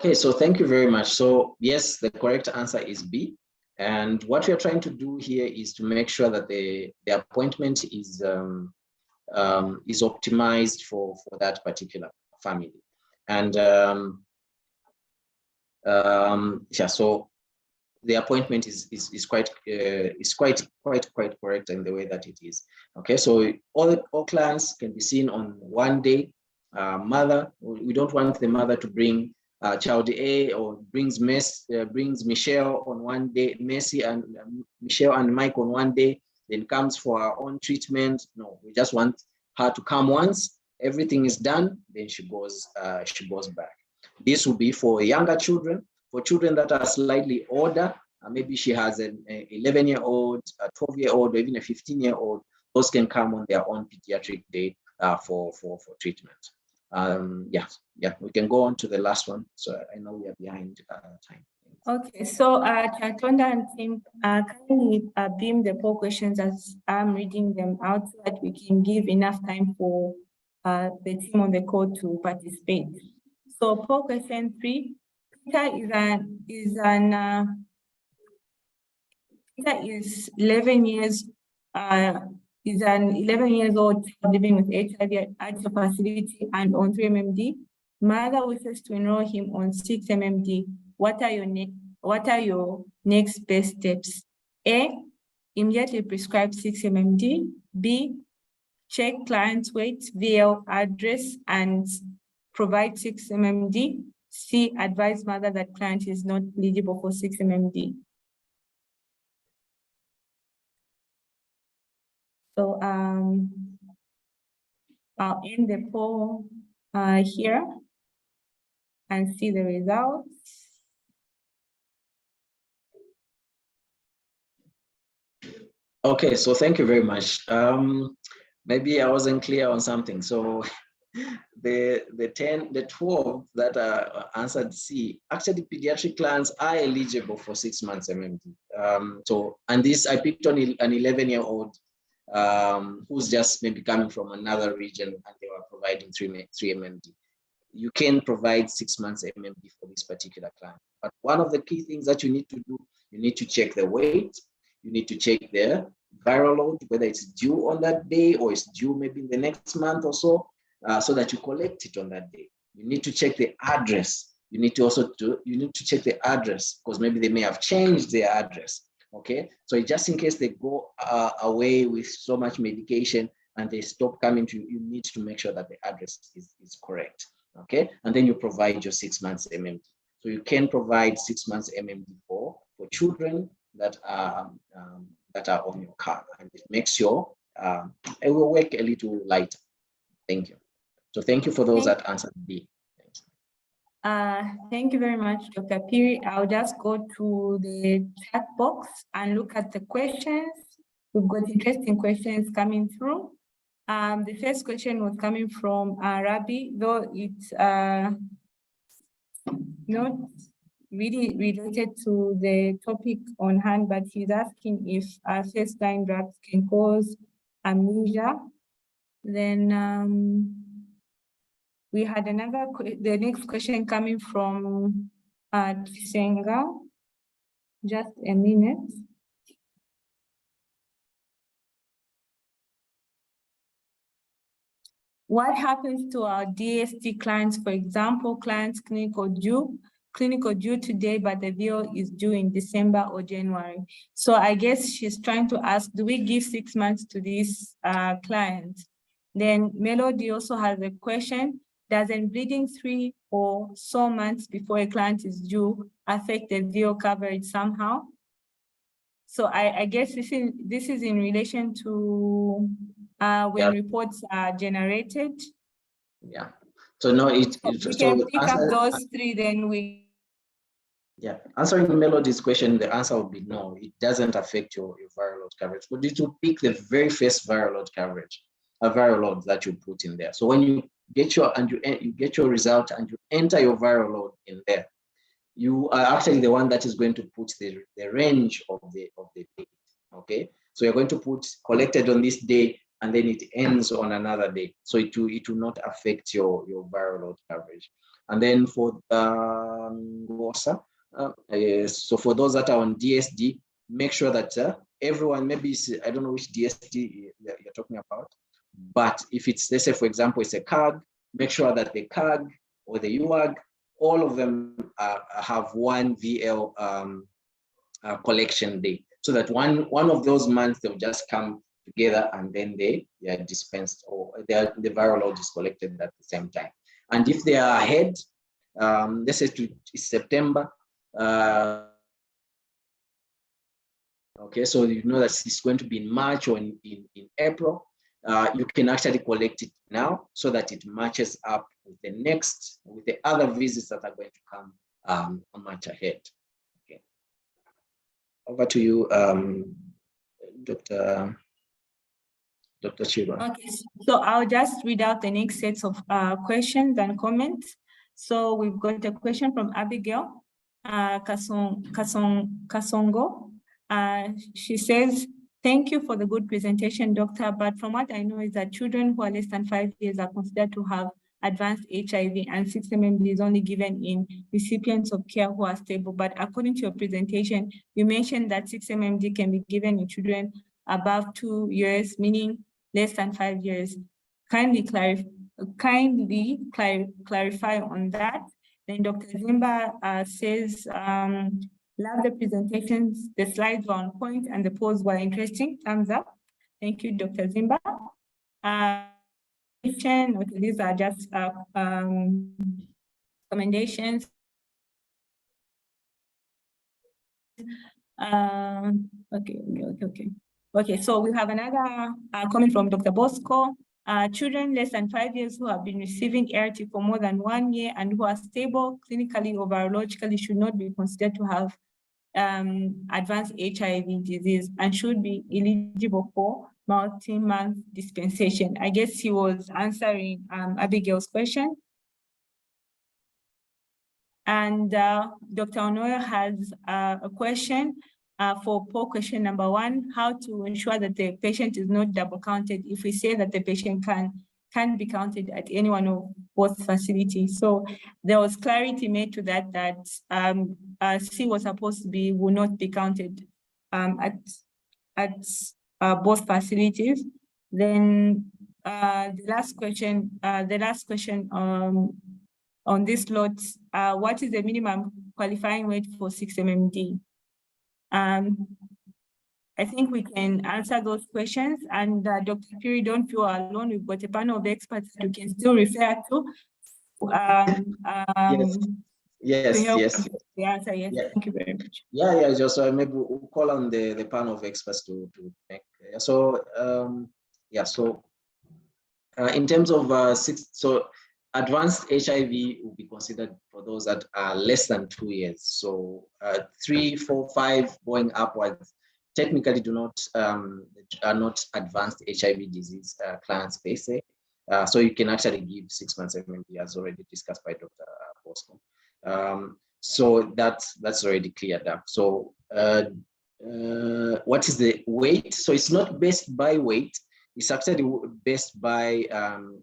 Speaker 2: Okay, so thank you very much. So yes, the correct answer is B. And what we are trying to do here is to make sure that the appointment is optimized for that particular family. And yeah, so the appointment is quite correct in the way that it is. Okay, so all clients can be seen on one day. Mother, we don't want the mother to bring child A or brings Michelle on one day, Mercy and Michelle and Mike on one day, then comes for her own treatment. No, we just want her to come once, everything is done, then she goes back. This will be for younger children. For children that are slightly older, maybe she has an 11-year-old, a 12-year-old, or even a 15-year-old, those can come on their own pediatric day for treatment. Yeah, we can go on to the last one. So I know we are behind time.
Speaker 1: Okay, so Chatonda and team, kindly beam the poll questions as I'm reading them out so that we can give enough time for the team on the call to participate. So poll question 3, Peter is 11 years is an 11-year-old living with HIV at the facility and on 3-MMD. Mother wishes to enroll him on 6-MMD. What are your next best steps? A, immediately prescribe 6-MMD. B, check client's weight, VL address, and provide 6-MMD. C, advise mother that client is not eligible for 6-MMD. So I'll end the poll here and see the results.
Speaker 2: Okay, so thank you very much. Maybe I wasn't clear on something. So the 12 that answered C, actually pediatric clients are eligible for 6 months MMD. So, and this, I picked on an 11-year-old who's just maybe coming from another region and they were providing 3 MMD. You can provide 6 months MMD for this particular client. But one of the key things that you need to do, you need to check the weight, you need to check the viral load, whether it's due on that day or it's due maybe in the next month or so that you collect it on that day. You need to check the address. You need to check the address because maybe they may have changed their address. Okay, so just in case they go away with so much medication and they stop coming to you, you need to make sure that the address is correct. Okay, and then you provide your 6 months MMD. So you can provide 6 months MMD for children that are on your card, and it makes your it will work a little lighter. Thank you. So thank you for those that answered B.
Speaker 1: Thank you very much, Dr. Phiri. I'll just go to the chat box and look at the questions. We've got interesting questions coming through. The first question was coming from Rabi, though it's not really related to the topic on hand, but he's asking if first-line drugs can cause amnesia. Then we had the next question coming from Senga. Just a minute. What happens to our DST clients, for example, clients clinical due today, but the bill is due in December or January? So I guess she's trying to ask, do we give 6 months to this client? Then Melody also has a question. Doesn't bleeding 3 or so months before a client is due affect the VO coverage somehow? So I guess this is in relation to when reports are generated.
Speaker 2: Yeah. So no, we
Speaker 1: can pick up those 3, then we.
Speaker 2: Yeah, answering Melody's question, the answer would be no. It doesn't affect your viral load coverage, but it will pick the very first viral load coverage, a viral load that you put in there. So when you get your result and you enter your viral load in there, you are actually the one that is going to put the range of the date. Okay, so you're going to put collected on this day and then it ends on another day. So it will not affect your viral load coverage. And then for so for those that are on DSD, make sure that everyone, maybe I don't know which DSD you're talking about, but if it's, let's say, for example, it's a CAG, make sure that the CAG or the UAG, all of them have one VL collection day, so that one of those months they'll just come together and then they are dispensed, or the viral load is collected at the same time. And if they are ahead, let's say it's September, okay, so you know that it's going to be in March or in April, you can actually collect it now so that it matches up with the other visits that are going to come a month ahead. Okay. Over to you, Dr. Chirwa.
Speaker 1: Okay, so I'll just read out the next sets of questions and comments. So we've got a question from Abigail Kasongo. She says, thank you for the good presentation, doctor. But from what I know is that children who are less than 5 years are considered to have advanced HIV, and 6 MMD is only given in recipients of care who are stable. But according to your presentation, you mentioned that 6 MMD can be given in children above 2 years, meaning less than 5 years. Kindly clarify on that. Then Dr. Zimba says, love the presentations, the slides were on point and the polls were interesting. Thumbs up. Thank you, Dr. Zimba. Okay, these are just recommendations. Okay, so we have another comment from Dr. Bosco. Children less than 5 years who have been receiving ART for more than 1 year and who are stable clinically or virologically should not be considered to have advanced HIV disease and should be eligible for multi-month dispensation. I guess he was answering Abigail's question. And Dr. Onoyo has a question for poll question number 1, how to ensure that the patient is not double counted if we say that the patient can be counted at any one of both facilities. So there was clarity made to that C was supposed to be, will not be counted at both facilities. Then the last question on this lot, what is the minimum qualifying weight for 6 mmD? I think we can answer those questions, and Dr. Phiri, don't feel alone. We've got a panel of experts that you can still refer to.
Speaker 2: Yes,
Speaker 1: to help
Speaker 2: yes.
Speaker 1: the answer. Yes,
Speaker 2: Yeah.
Speaker 1: thank you very much.
Speaker 2: Yeah, just maybe we'll call on the panel of experts to make. In terms of advanced HIV will be considered for those that are less than 2 years. So 3, 4, 5 going upwards technically are not advanced HIV disease clients per se. So you can actually give 6 months MMD, as already discussed by Dr. Bosco. So that's already cleared up. So what is the weight? So it's not based by weight. It's actually based by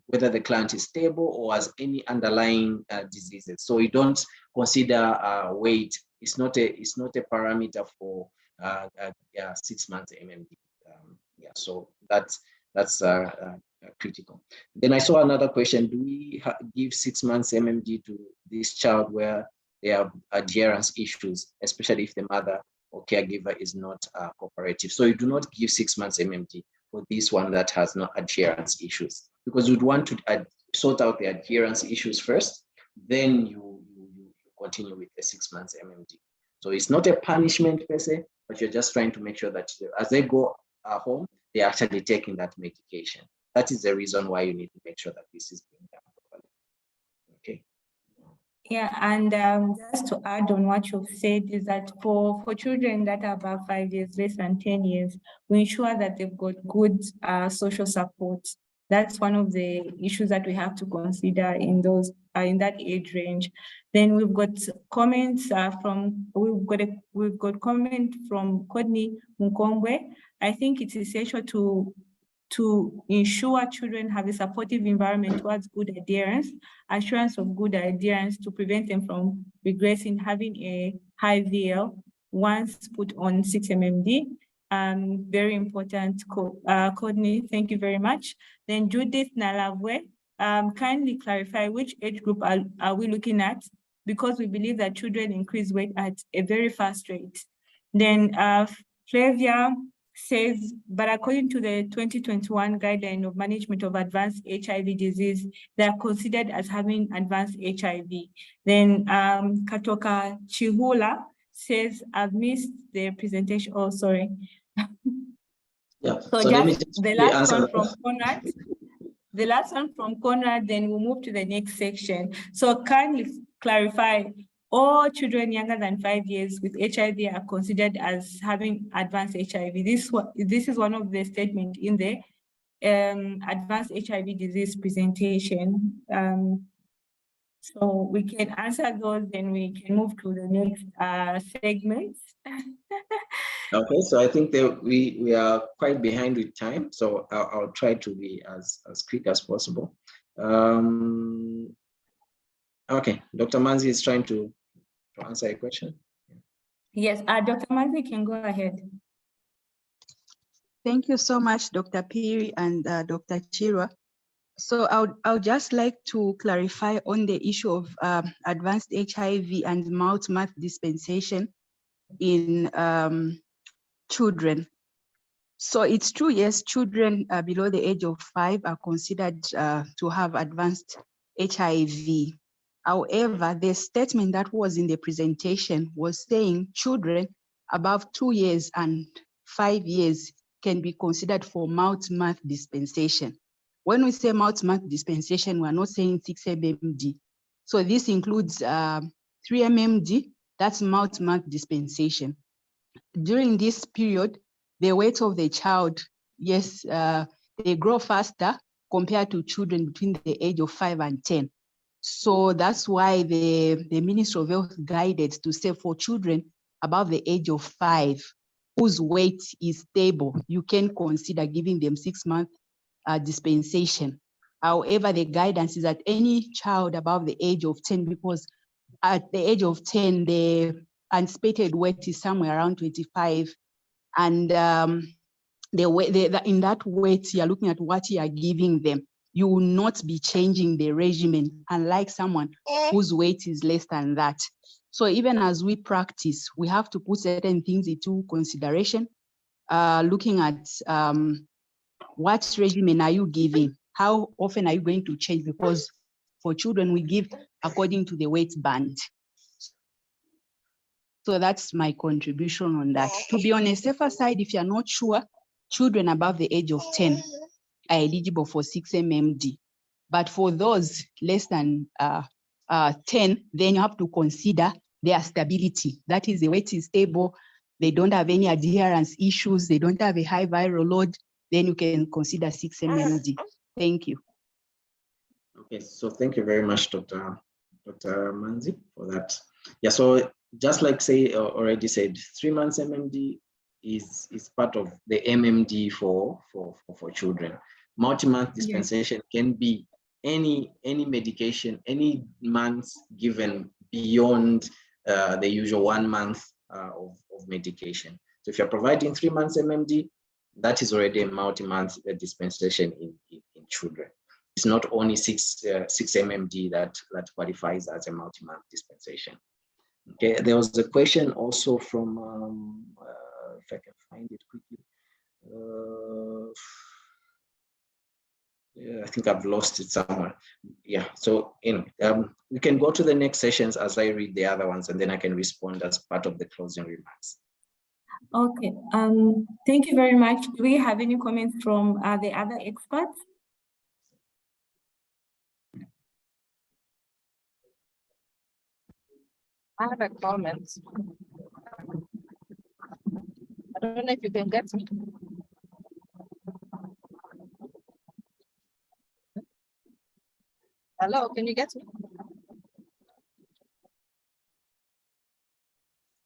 Speaker 2: whether the client is stable or has any underlying diseases. So you don't consider weight. It's not a parameter for 6 months MMD. So that's critical. Then I saw another question: do we give 6 months MMD to this child where they have adherence issues, especially if the mother or caregiver is not cooperative? So you do not give 6 months MMD for this one that has no adherence issues, because you'd want to sort out the adherence issues first, then you continue with the 6 months MMD. So it's not a punishment per se, but you're just trying to make sure that as they go home, they're actually taking that medication. That is the reason why you need to make sure that this is being done properly. Okay.
Speaker 1: Yeah, and just to add on what you've said is that for children that are above 5 years, less than 10 years, we ensure that they've got good social support. That's one of the issues that we have to consider in those in that age range. Then we've got comments we've got comment from Kodni Mumbwe. I think it's essential to ensure children have a supportive environment towards good adherence, assurance of good adherence to prevent them from regressing, having a high VL once put on 6 mmD. Very important, Courtney, thank you very much. Then Judith Nalavwe, kindly clarify which age group are we looking at, because we believe that children increase weight at a very fast rate. Then Flavia says, but according to the 2021 guideline of management of advanced HIV disease, they are considered as having advanced HIV. Then Katoka Chihula says, I've missed the presentation. Oh, sorry.
Speaker 2: Yeah.
Speaker 1: So just the last one from Conrad. The last one from Conrad, then we'll move to the next section. So kindly clarify, all children younger than 5 years with HIV are considered as having advanced HIV. This is one of the statements in the advanced HIV disease presentation. So we can answer those, then we can move to the next segments.
Speaker 2: Okay, so I think that we are quite behind with time, so I'll try to be as quick as possible. Okay, Dr. Manzi is trying to answer a question.
Speaker 1: Yes, Dr. Manzi can go ahead.
Speaker 5: Thank you so much, Dr. Phiri and Dr. Chirwa. So I would just like to clarify on the issue of advanced HIV and mouth-to-mouth dispensation in children. So it's true, yes, children below the age of 5 are considered to have advanced HIV. However, the statement that was in the presentation was saying children above 2 years and 5 years can be considered for mouth-to-mouth dispensation. When we say mouth-to-mouth dispensation, we're not saying 6 mmD. So this includes 3 mmD, that's mouth-to-mouth dispensation. During this period, the weight of the child, yes, they grow faster compared to children between the age of 5 and 10. So that's why the Ministry of Health guided to say for children above the age of 5, whose weight is stable, you can consider giving them 6-month dispensation. However, the guidance is that any child above the age of 10, because at the age of 10, the anticipated weight is somewhere around 25, and in that weight, you're looking at what you are giving them. you will not be changing the regimen, unlike someone whose weight is less than that. So even as we practice, we have to put certain things into consideration, looking at what regimen are you giving? How often are you going to change? Because for children, we give according to the weight band. So that's my contribution on that. To be on a safer side, if you're not sure, children above the age of 10 are eligible for 6 mmD. But for those less than 10, then you have to consider their stability. That is, the weight is stable, they don't have any adherence issues, they don't have a high viral load, then you can consider 6 mmD. Thank you.
Speaker 2: Okay, so thank you very much, Dr. Manzi, for that. Yeah, so just like already said, 3 months MMD is part of the MMD for children. Multi-month dispensation can be any medication, any months given beyond the usual 1 month of medication. So if you're providing 3 months MMD, that is already a multi-month dispensation in children. It's not only 6 mmD that qualifies as a multi-month dispensation. Okay, there was a question also from, if I can find it quickly. Yeah, I think I've lost it somewhere. Yeah, so we can go to the next sessions as I read the other ones, and then I can respond as part of the closing remarks.
Speaker 1: Okay, thank you very much. Do we have any comments from the other experts?
Speaker 6: I have a comment. I don't know if you can get me. Hello, can you get me?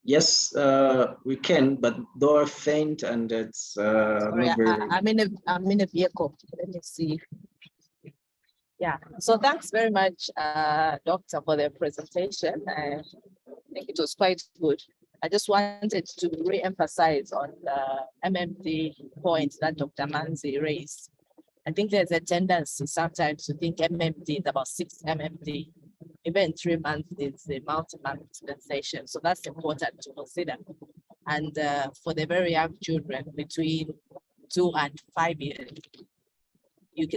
Speaker 2: Yes, we can, but they're faint and it's
Speaker 6: Sorry,
Speaker 2: not very...
Speaker 6: I'm in a vehicle. Let me see. Yeah, so thanks very much, Doctor, for the presentation. I think it was quite good. I just wanted to re-emphasize on the MMD point that Dr. Manzi raised. I think there's a tendency sometimes to think MMD is about 6 mmD. Even 3 months is the multi-month dispensation. So that's important to consider. And for the very young children between 2 and 5 years,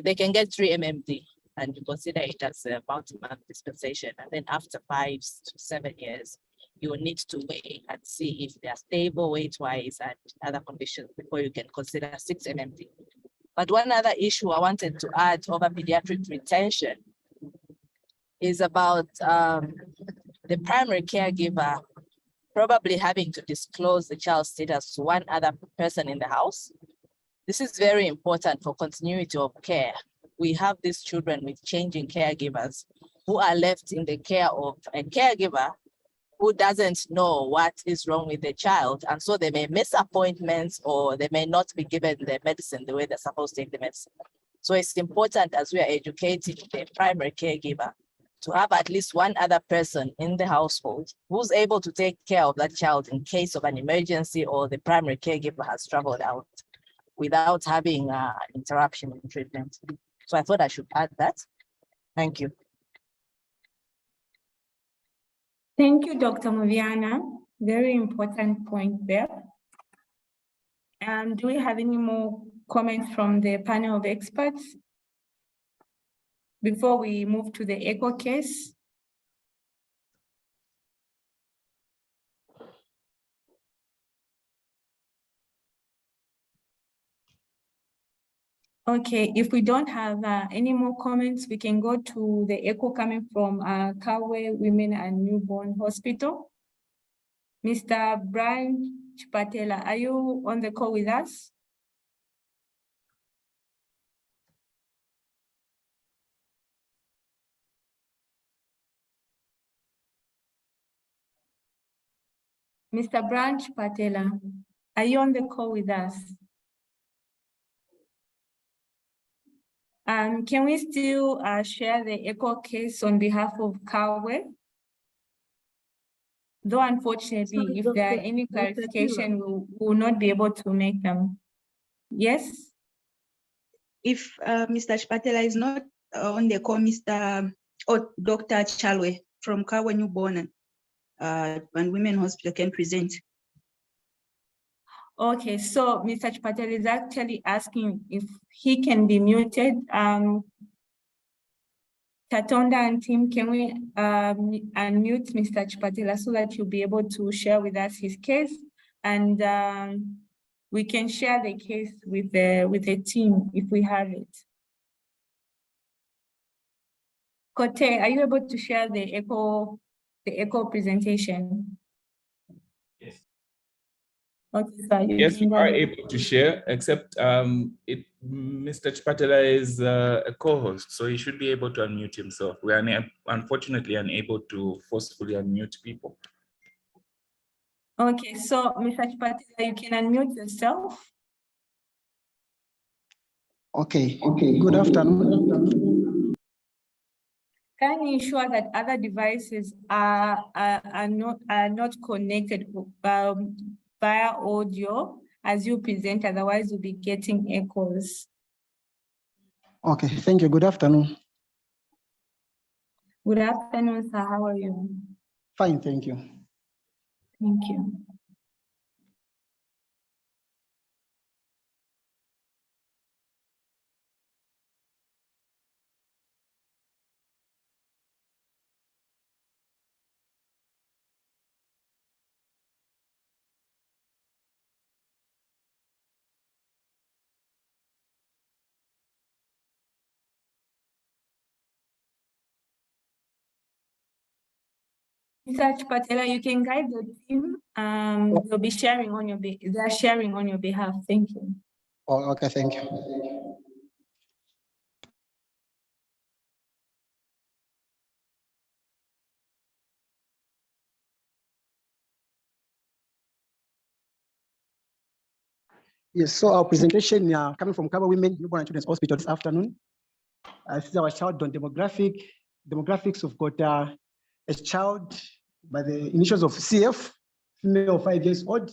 Speaker 6: they can get 3 mmD and you consider it as a multi-month dispensation. And then after 5 to 7 years, you will need to weigh and see if they are stable weight-wise and other conditions before you can consider 6 mmD. But one other issue I wanted to add over pediatric retention is about the primary caregiver probably having to disclose the child's status to one other person in the house. This is very important for continuity of care. We have these children with changing caregivers who are left in the care of a caregiver who doesn't know what is wrong with the child. And so they may miss appointments or they may not be given the medicine the way they're supposed to take the medicine. So it's important as we are educating the primary caregiver to have at least one other person in the household who's able to take care of that child in case of an emergency or the primary caregiver has traveled out without having interruption in treatment. So I thought I should add that. Thank you.
Speaker 1: Thank you, Dr. Mubiana. Very important point there. And do we have any more comments from the panel of experts before we move to the echo case? Okay, if we don't have any more comments, we can go to the echo coming from Kawe Women and Newborn Hospital. Mr. Brian Chipatela, are you on the call with us? Mr. Brian Chipatela, are you on the call with us? Can we still share the echo case on behalf of Kawe? Though unfortunately, if there are any clarification, we will not be able to make them. Yes?
Speaker 5: if Mr. Chipatela is not on the call, Mr. or Dr. Chalwe from Kawa Newborn and Women Hospital can present.
Speaker 1: Okay, so Mr. Chipatela is actually asking if he can be muted. Tatonda and team, can we unmute Mr. Chipatela so that you'll be able to share with us his case, and we can share the case with the team if we have it. Kote, are you able to share the echo presentation?
Speaker 7: Yes.
Speaker 1: Okay, so
Speaker 7: Yes, we are able to share, except Mr. Chipatela is a co-host, so he should be able to unmute himself. We are unfortunately unable to forcefully unmute people.
Speaker 1: Okay, so Mr. Chipatela, you can unmute yourself.
Speaker 8: Okay, good afternoon.
Speaker 1: Can you ensure that other devices are not connected via audio as you present, otherwise you'll be getting echoes.
Speaker 8: Okay, thank you. Good afternoon.
Speaker 1: Good afternoon, sir. How are you?
Speaker 8: Fine, thank you.
Speaker 1: Thank you. Mr. Chipatela, you can guide the team. They'll be sharing on your they're sharing on your behalf. Thank you.
Speaker 8: Oh, okay, thank you. Yes, so our presentation coming from Kaba Women Newborn and Children's Hospital this afternoon. This is our child on demographics. We've got a child by the initials of CF, female 5 years old,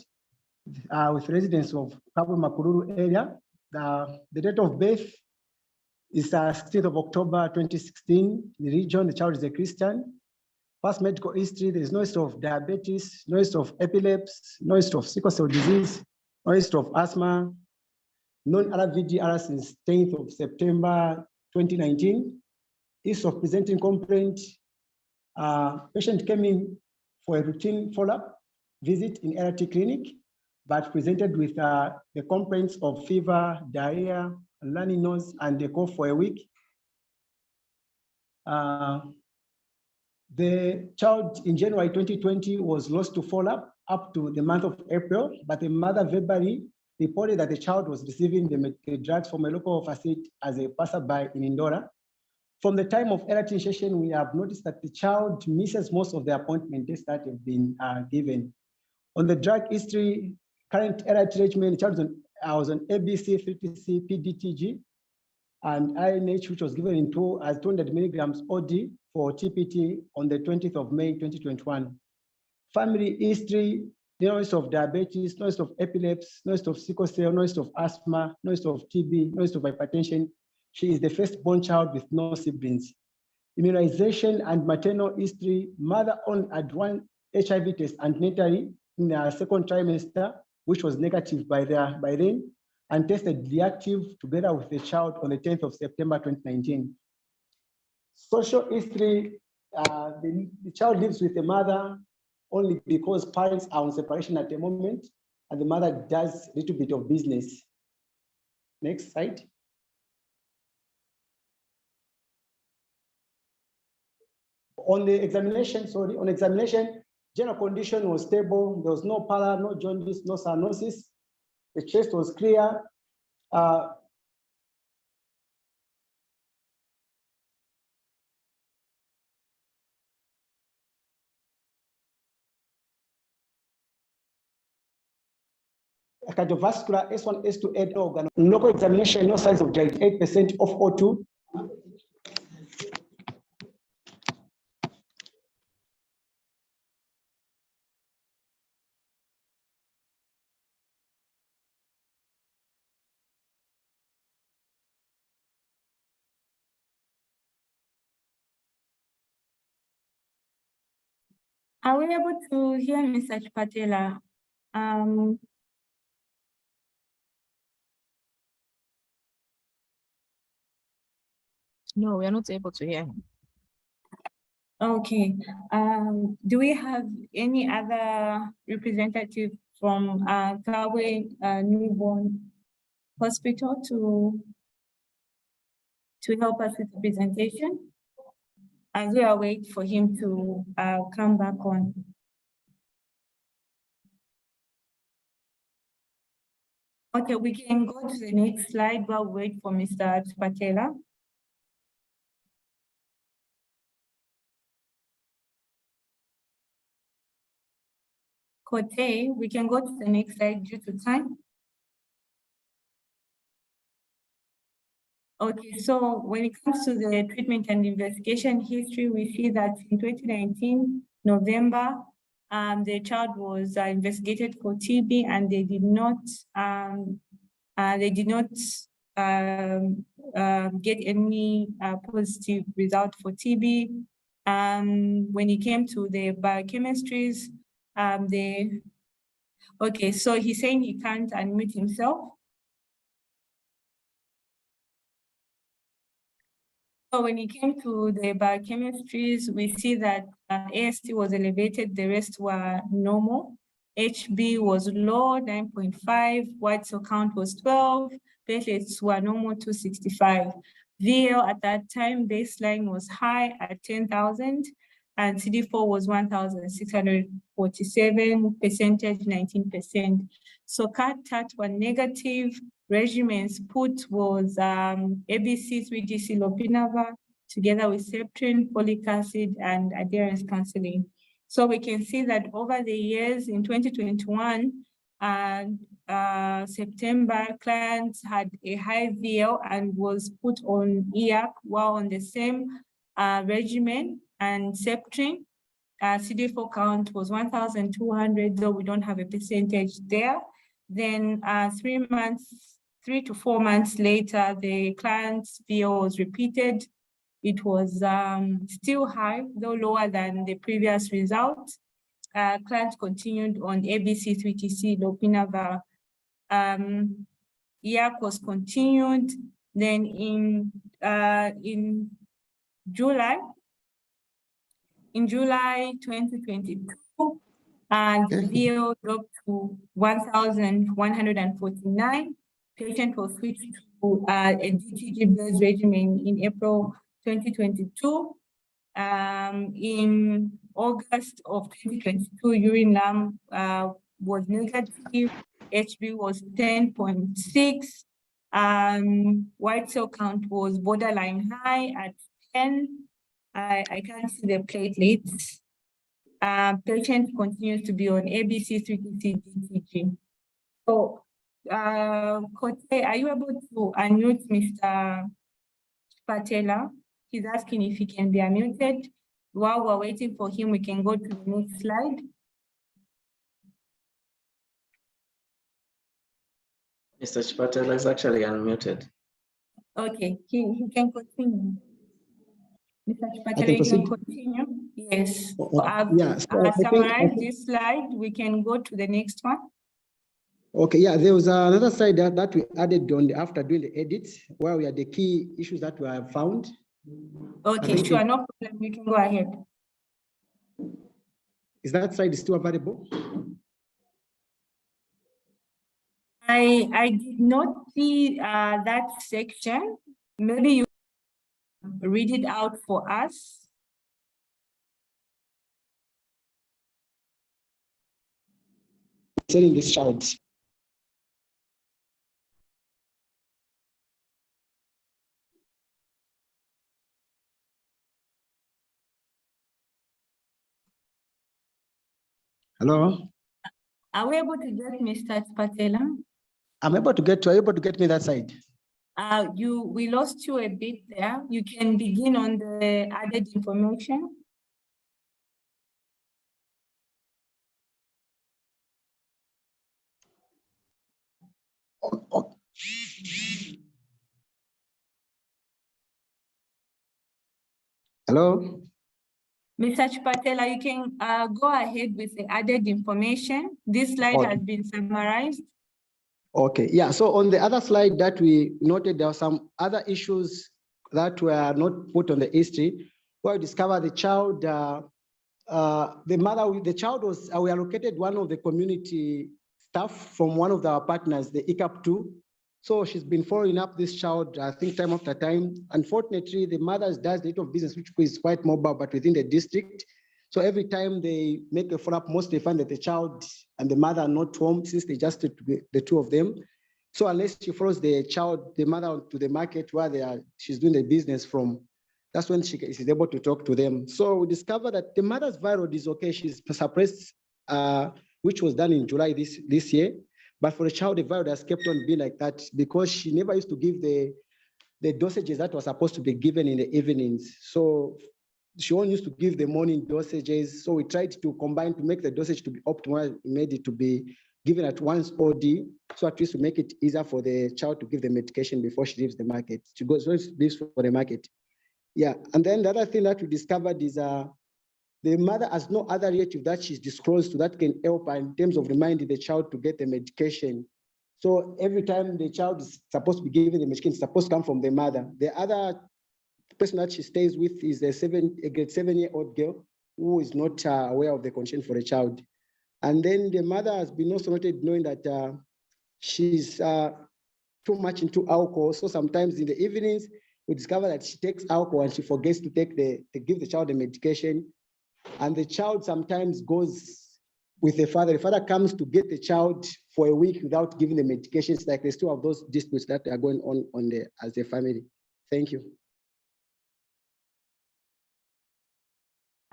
Speaker 8: with residents of Kaba Makururu area. The date of birth is 16th of October 2016. The region, the child is a Christian. Past medical history, there is no history of diabetes, no history of epilepsy, no history of sickle cell disease, no history of asthma, non-RVDR since 10th of September 2019. History of presenting complaint. Patient came in for a routine follow-up visit in LT clinic, but presented with the complaints of fever, diarrhea, runny nose, and a cough for a week. The child in January 2020 was lost to follow-up up to the month of April, but the mother verbally reported that the child was receiving the drugs from a local facility as a passerby in Indora. From the time of LT initiation, we have noticed that the child misses most of the appointment dates that have been given. On the drug history, current LT regimen, the child was on ABC, 30C, PDTG, and INH, which was given in as 200 milligrams OD for TPT on the 20th of May, 2021. Family history, no history of diabetes, no history of epilepsy, no history of sickle cell, no history of asthma, no history of TB, no history of hypertension. She is the first-born child with no siblings. Immunization and maternal history, mother had one HIV test antenatally in the second trimester, which was negative by then, and tested reactive together with the child on the 10th of September 2019. Social history, the child lives with the mother only because parents are on separation at the moment, and the mother does a little bit of business. Next slide. On examination, general condition was stable. There was no pallor, no jaundice, no cyanosis. The chest was clear. Cardiovascular S1, S2, head organ. Local examination, no signs of 8% of O2.
Speaker 1: Are we able to hear Mr. Chipatela?
Speaker 6: No, we are not able to hear him.
Speaker 1: Okay. Do we have any other representative from Kawe Newborn Hospital to help us with the presentation? As we are waiting for him to come back on. Okay, we can go to the next slide while we wait for Mr. Chipatela. Kote, we can go to the next slide due to time. Okay, so when it comes to the treatment and investigation history, we see that in 2019, November, the child was investigated for TB and they did not get any positive result for TB. When it came to the biochemistries, okay, so he's saying he can't unmute himself. So when it came to the biochemistries, we see that AST was elevated, the rest were normal. HB was low, 9.5, white cell count was 12, platelets were normal, 265. VL at that time, baseline was high at 10,000, and CD4 was 1,647, percentage 19%. So CAT were negative. Regimens put was ABC, 3GC, lopinavir, together with septrin, folic acid, and adherence counseling. So we can see that over the years in 2021, September, clients had a high VL and was put on EAC while on the same regimen and septrin. CD4 count was 1,200, though we don't have a percentage there. Then 3 to 4 months later, the client's VO was repeated. It was still high, though lower than the previous result. Client continued on ABC, 3TC, lopinavir. EAC was continued. Then in July 2022, and VO dropped to 1,149. Patient was switched to a DTG-based regimen in April 2022. In August of 2022, urine LAM was negative, HB was 10.6, white cell count was borderline high at 10. I can't see the platelets. Patient continues to be on ABC, 3TC, DTG. So, Kote, are you able to unmute Mr. Patela? He's asking if he can be unmuted. While we're waiting for him, we can go to the next slide.
Speaker 2: Mr. Chipatela is actually unmuted.
Speaker 1: Okay, he can continue. Mr. Chipatela, you can continue. Yes. Summarize this slide. We can go to the next one.
Speaker 8: Okay, yeah, there was another slide that we added on after doing the edits, where we had the key issues that we have found.
Speaker 1: Okay, sure, no problem. You can go ahead.
Speaker 8: Is that slide still available?
Speaker 1: I did not see that section. Maybe you read it out for us.
Speaker 8: Selling this slide. Hello?
Speaker 1: Are we able to get Mr. Patela?
Speaker 8: I'm able to get to, are you able to get me that side?
Speaker 1: We lost you a bit there. You can begin on the added information.
Speaker 8: Hello?
Speaker 1: Mr. Chipatela, you can go ahead with the added information. This slide has been summarized.
Speaker 8: Okay, yeah, so on the other slide that we noted, there are some other issues that were not put on the history, where we discovered the child, the child was, we allocated one of the community staff from one of our partners, the ICAP2. So she's been following up this child, I think time after time. Unfortunately, the mother does a little business, which is quite mobile, but within the district. So every time they make a follow-up, most they find that the child and the mother are not home since they just the two of them. So unless she follows the child, the mother to the market where she's doing the business from, that's when she is able to talk to them. So we discovered that the mother's viral is okay. She's suppressed, which was done in July this year. But for the child, the viral has kept on being like that because she never used to give the dosages that were supposed to be given in the evenings. So she only used to give the morning dosages. So we tried to combine to make the dosage to be optimal, made it to be given at once OD, so at least to make it easier for the child to give the medication before she leaves the market. She leaves for the market. Yeah, and then the other thing that we discovered is the mother has no other relative that she's disclosed to that can help her in terms of reminding the child to get the medication. So every time the child is supposed to be given the medication, it's supposed to come from the mother. The other person that she stays with is a grade 7-year-old girl who is not aware of the condition for the child. And then the mother has been also noted knowing that she's too much into alcohol. So sometimes in the evenings, we discover that she takes alcohol and she forgets to give the child the medication. And the child sometimes goes with the father. The father comes to get the child for a week without giving the medications. Like there's two of those disputes that are going on as a family. Thank you.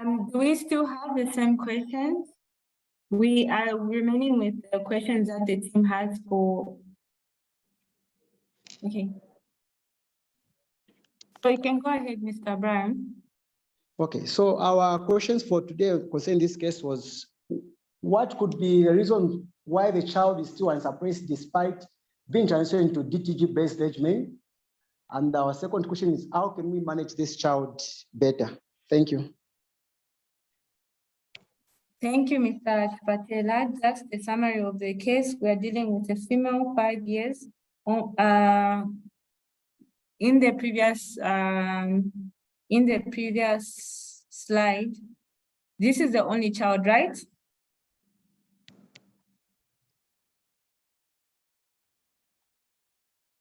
Speaker 1: Do we still have the same questions? We are remaining with the questions that the team has for. Okay. So you can go ahead, Mr. Brian.
Speaker 8: Okay, so our questions for today concerning this case was, what could be the reason why the child is still unsuppressed despite being transferred into DTG-based regimen? And our second question is, how can we manage this child better? Thank you.
Speaker 1: Thank you, Mr. Chipatela. Just a summary of the case. We are dealing with a female, 5 years. In the previous slide, this is the only child, right?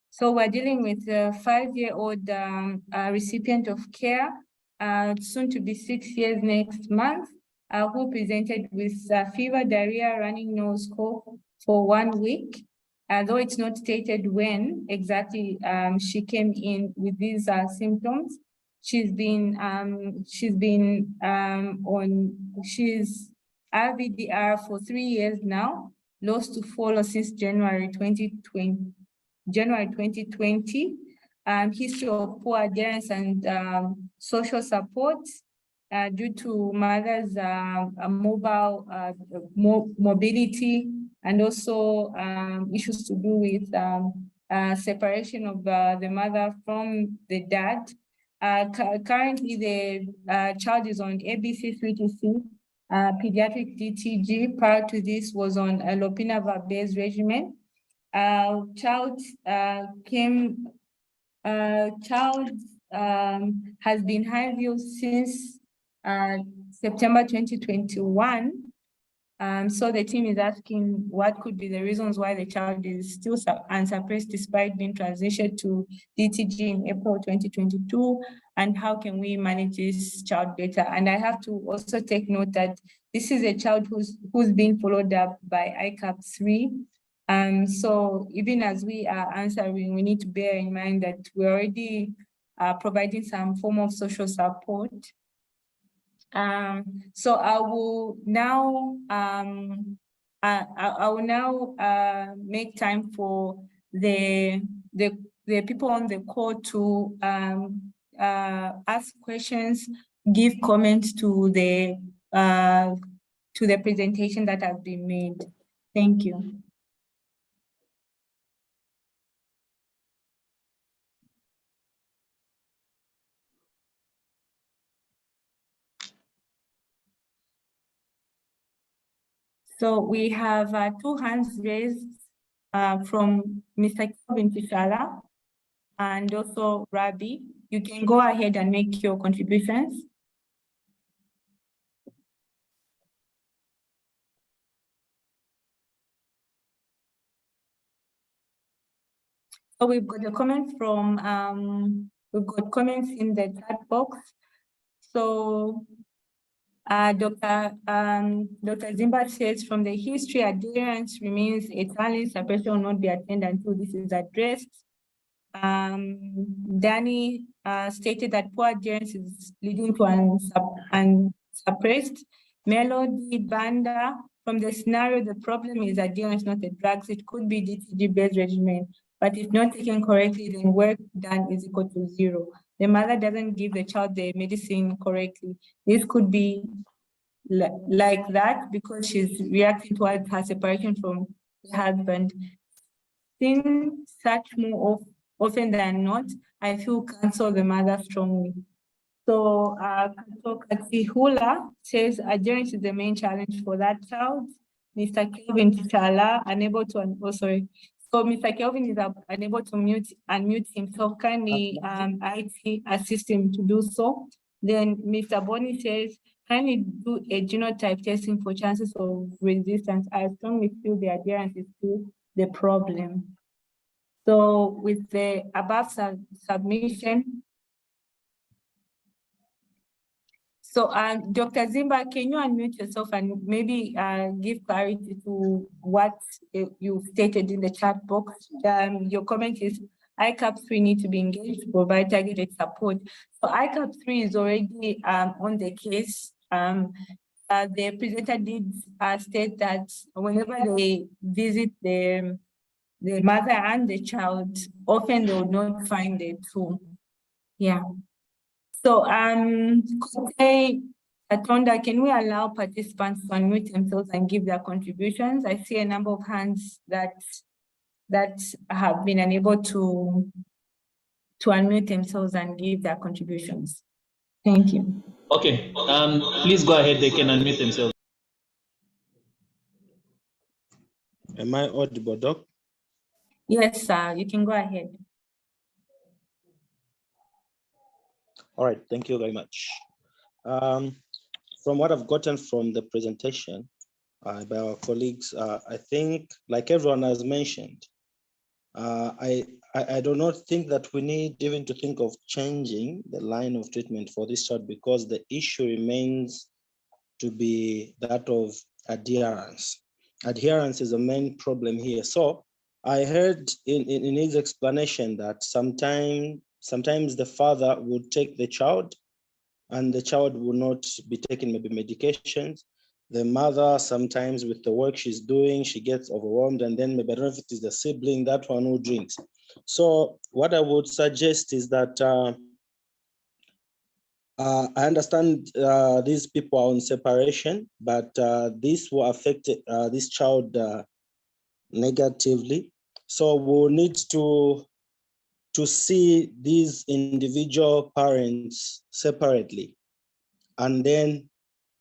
Speaker 1: So we're dealing with a 5-year-old recipient of care, soon to be 6 years next month, who presented with fever, diarrhea, running nose, cough for 1 week. Though it's not stated when exactly she came in with these symptoms. She's RVDR for 3 years now, lost to follow since January 2020. History of poor adherence and social support due to mother's mobility, and also issues to do with separation of the mother from the dad. Currently, the child is on ABC 3TC, pediatric DTG. Prior to this was on a lopinavir-based regimen. Child has been Hiv-How since September 2021. So the team is asking what could be the reasons why the child is still unsuppressed despite being transitioned to DTG in April 2022, and how can we manage this child better? And I have to also take note that this is a child who's been followed up by ICAP3. So even as we are answering, we need to bear in mind that we're already providing some form of social support. So I will now make time for the people on the call to ask questions, give comments to the presentation that has been made. Thank you. So we have 2 hands raised from Mr. Kelvin Tishala and also Rabi. You can go ahead and make your contributions. So we've got a comment from, we've got comments in the chat box. So Dr. Zimba says, from the history, adherence remains a challenge. Suppression will not be attended until this is addressed. Danny stated that poor adherence is leading to unsuppressed. Melody Banda, from the scenario, the problem is adherence, not the drugs. It could be DTG-based regimen, but if not taken correctly, then work done is equal to 0. The mother doesn't give the child the medicine correctly. This could be like that because she's reacting towards her separation from the husband. Seeing such more often than not, I feel counsel the mother strongly. So Hula says adherence is the main challenge for that child. Mr. Kelvin Tishala unable to, So Mr. Kelvin is unable to unmute himself. Can we IT assist him to do so? Then Mr. Bonnie says, can we do a genotype testing for chances of resistance? I strongly feel the adherence is still the problem. So with the above submission, so Dr. Zimba, can you unmute yourself and maybe give clarity to what you stated in the chat box? Your comment is ICAP3 need to be engaged to provide targeted support. So ICAP3 is already on the case. The presenter did state that whenever they visit the mother and the child, often they will not find the two. Yeah. So, Kote Atonda, can we allow participants to unmute themselves and give their contributions? I see a number of hands that have been unable to unmute themselves and give their contributions. Thank you.
Speaker 9: Okay, please go ahead. They can unmute themselves. Am I audible, Doc?
Speaker 1: Yes, sir. You can go ahead.
Speaker 9: All right, thank you very much. From what I've gotten from the presentation by our colleagues, I think, like everyone has mentioned, I do not think that we need even to think of changing the line of treatment for this child because the issue remains to be that of adherence. Adherence is the main problem here. So I heard in his explanation that sometimes the father would take the child and the child will not be taking maybe medications. The mother, sometimes with the work she's doing, she gets overwhelmed and then maybe I don't know if it is the sibling, that one who drinks. So what I would suggest is that I understand these people are on separation, but this will affect this child negatively. So we'll need to see these individual parents separately and then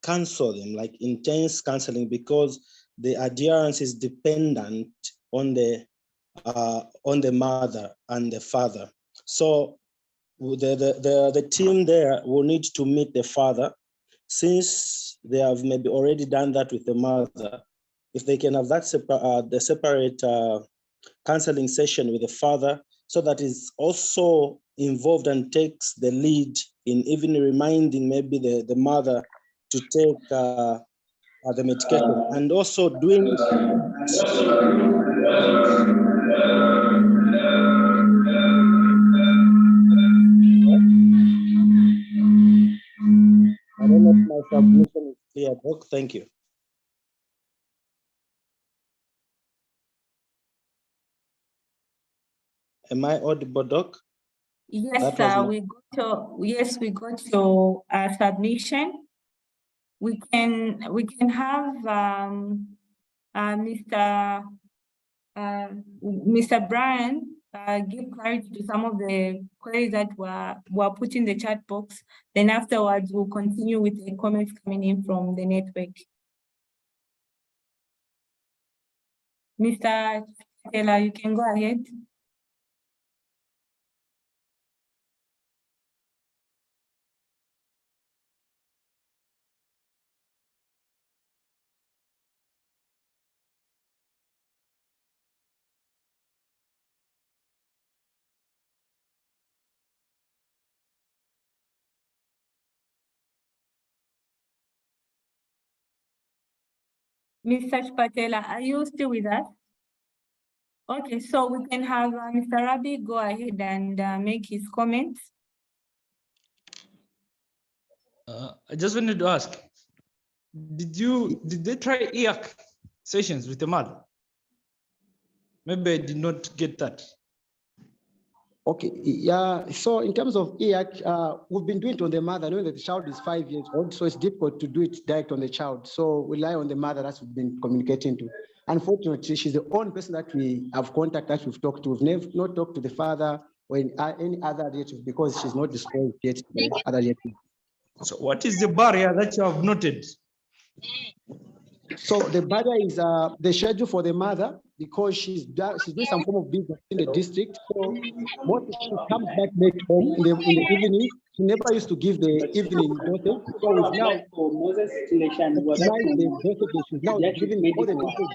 Speaker 9: counsel them, like intense counseling, because the adherence is dependent on the mother and the father. So the team there will need to meet the father, since they have maybe already done that with the mother. If they can have that separate counseling session with the father, so that is also involved and takes the lead in even reminding maybe the mother to take the medication, and also doing I don't know if my submission is clear, Doc. Thank you. Am I audible, Doc?
Speaker 1: Yes, sir. We got your submission. We can have Mr. Brian give clarity to some of the queries that were put in the chat box. Then afterwards, we'll continue with the comments coming in from the network. Mr. Taylor, you can go ahead. Mr. Chipasha, are you still with us? Okay, so we can have Mr. Rabi go ahead and make his comments.
Speaker 10: I just wanted to ask, did they try EAC sessions with the mother? Maybe I did not get that.
Speaker 8: Okay, yeah, so in terms of EAC, we've been doing it on the mother, knowing that the child is 5 years old, so it's difficult to do it direct on the child. So we rely on the mother that we've been communicating to. Unfortunately, she's the only person that we have contact that we've talked to. We've never not talked to the father or any other relative because she's not disclosed yet to the other relative.
Speaker 10: So what is the barrier that you have noted?
Speaker 8: So the barrier is the schedule for the mother because she's doing some form of business in the district. So most she comes back home in the evening. She never used to give the evening dosage. So it's now she's now giving all the dosage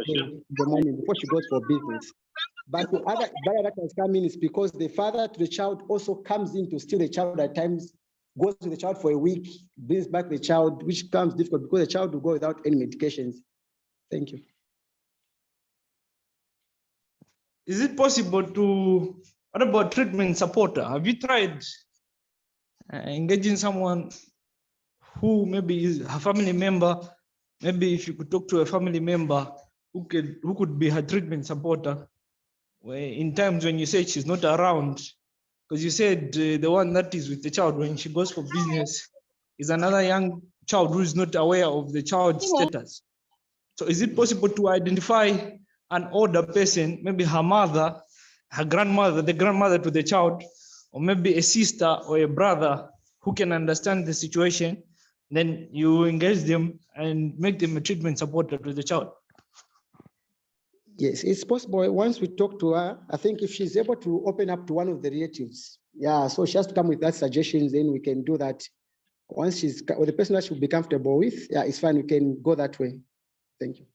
Speaker 8: in the morning before she goes for business. But the other barrier that has come in is because the father to the child also comes in to steal the child at times, goes to the child for a week, brings back the child, which becomes difficult because the child will go without any medications. Thank you.
Speaker 10: Is it possible to, what about treatment supporter? Have you tried engaging someone who maybe is a family member? Maybe if you could talk to a family member who could be her treatment supporter, where in times when you say she's not around, because you said the one that is with the child when she goes for business is another young child who is not aware of the child's status. So is it possible to identify an older person, maybe her mother, her grandmother, the grandmother to the child, or maybe a sister or a brother who can understand the situation? Then you engage them and make them a treatment supporter to the child.
Speaker 8: Yes, it's possible. Once we talk to her, I think if she's able to open up to one of the relatives, yeah, so she has to come with that suggestions, then we can do that. Once she's with the person that she'll be comfortable with, yeah, it's fine. We can go that way. Thank you.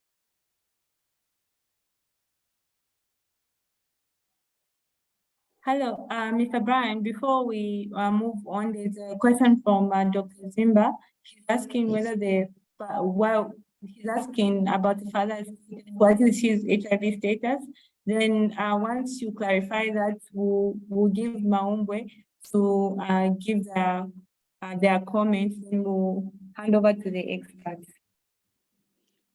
Speaker 1: Hello, Mr. Brian, before we move on, there's a question from Dr. Zimba. She's asking whether he's asking about the father's, what is his HIV status. Then once you clarify that, we'll give Mumbwe to give their comments, then we'll hand over to the experts.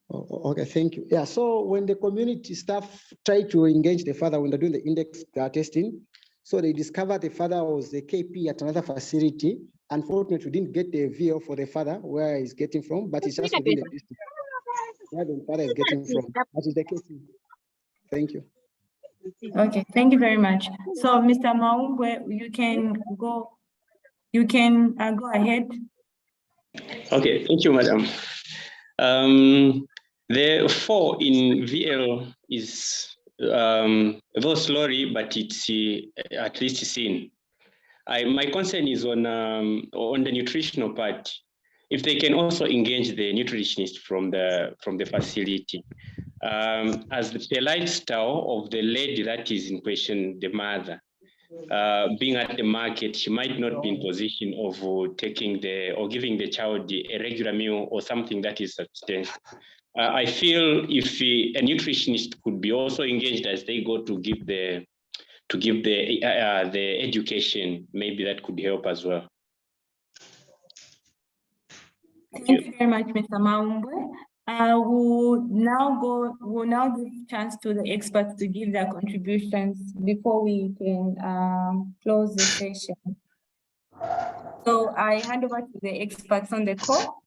Speaker 8: Okay, thank you. Yeah, so when the community staff try to engage the father when they're doing the index testing, so they discovered the father was the KP at another facility. Unfortunately, we didn't get the VO for the father, where he's getting from, but it's just within the district where the father is getting from. That is the KP. Thank you.
Speaker 1: Okay, thank you very much. So, Mr. Mumbwe, you can go ahead.
Speaker 11: Okay, thank you, madam. The 4 in VL is though slowly, but it's at least seen. My concern is on the nutritional part. If they can also engage the nutritionist from the facility, as the lifestyle of the lady that is in question, the mother, being at the market, she might not be in position of taking or giving the child a regular meal or something that is substantial. I feel if a nutritionist could be also engaged as they go to give the education, maybe that could help as well.
Speaker 1: Thank you very much, Mr. Mumbwe. We'll now give a chance to the experts to give their contributions before we can close the session. So I hand over to the experts on the call.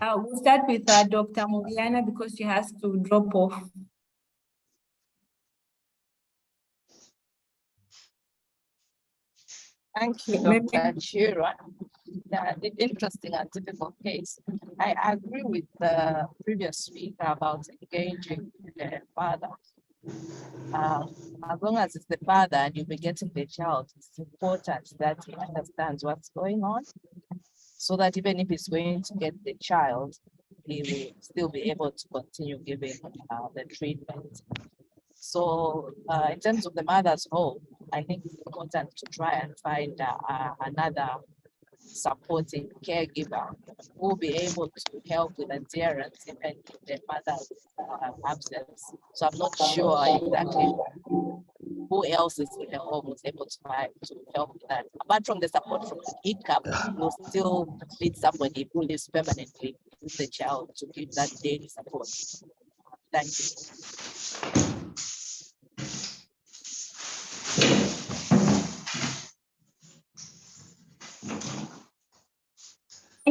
Speaker 1: We'll start with Dr. Mubiana because she has to drop off.
Speaker 6: Thank you, Dr. Chirwa. Yeah, interesting and difficult case. I agree with the previous speaker about engaging the father. As long as it's the father and you'll be getting the child, it's important that he understands what's going on, so that even if he's going to get the child, he will still be able to continue giving the treatment. So in terms of the mother's role, I think it's important to try and find another supporting caregiver who will be able to help with adherence even in the mother's absence. So I'm not sure exactly who else is in the home was able to help with that. Apart from the support from the ICAP, you'll still need somebody who lives permanently with the child to give that daily support. Thank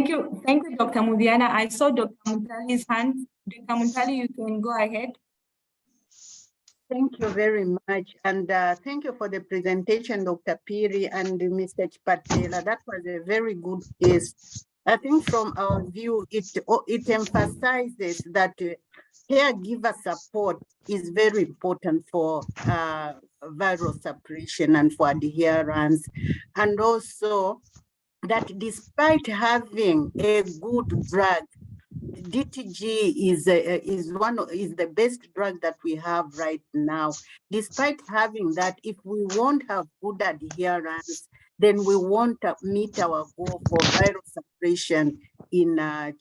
Speaker 6: you.
Speaker 1: Thank you, Dr. Mubiana. I saw Dr. Munthali's hand. Dr. Munthali, you can go ahead.
Speaker 4: Thank you very much. And thank you for the presentation, Dr. Phiri and Mr. Chipasha. That was a very good case. I think from our view, it emphasizes that caregiver support is very important for viral suppression and for adherence. And also that despite having a good drug, DTG is the best drug that we have right now. Despite having that, if we won't have good adherence, then we won't meet our goal for viral suppression in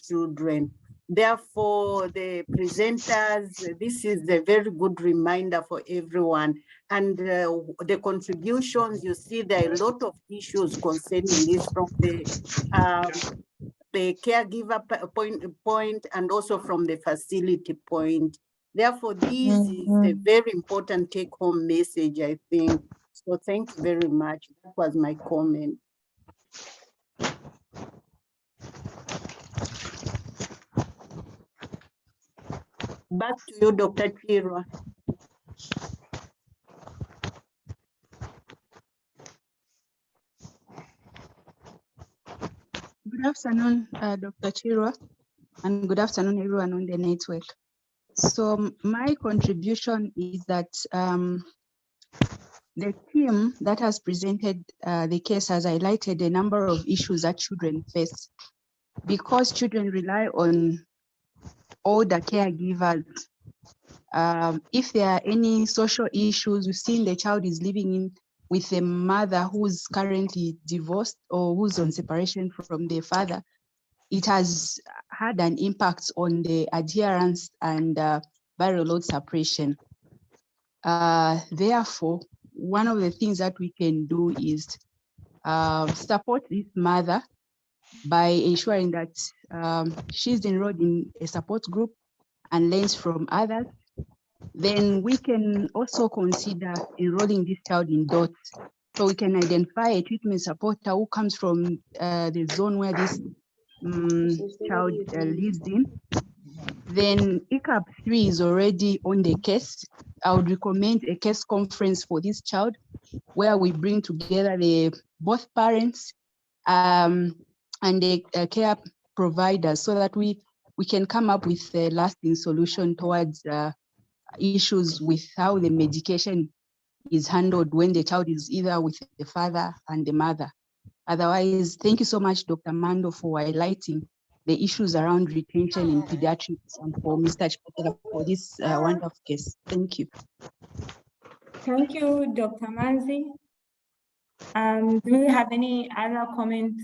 Speaker 4: children. Therefore, the presenters, this is a very good reminder for everyone. And the contributions, you see, there are a lot of issues concerning this from the caregiver point and also from the facility point. Therefore, this is a very important take-home message, I think. So thank you very much. That was my comment. Back to you, Dr. Chirwa.
Speaker 5: Good afternoon, Dr. Chirwa, and good afternoon, everyone on the network. So my contribution is that the team that has presented the case has highlighted a number of issues that children face. Because children rely on older caregivers, if there are any social issues, we've seen the child is living in with a mother who's currently divorced or who's on separation from their father, it has had an impact on the adherence and viral load suppression. Therefore, one of the things that we can do is support this mother by ensuring that she's enrolled in a support group and learns from others. Then we can also consider enrolling this child in DOT. So we can identify a treatment supporter who comes from the zone where this child lives in. Then ICAP 3 is already on the case. I would recommend a case conference for this child where we bring together both parents and the care providers so that we can come up with a lasting solution towards issues with how the medication is handled when the child is either with the father and the mother. Otherwise, thank you so much, Dr. Mando, for highlighting the issues around retention in pediatrics and for Mr. Chipasha for this wonderful case. Thank you.
Speaker 1: Thank you, Dr. Manzi. Do we have any other comment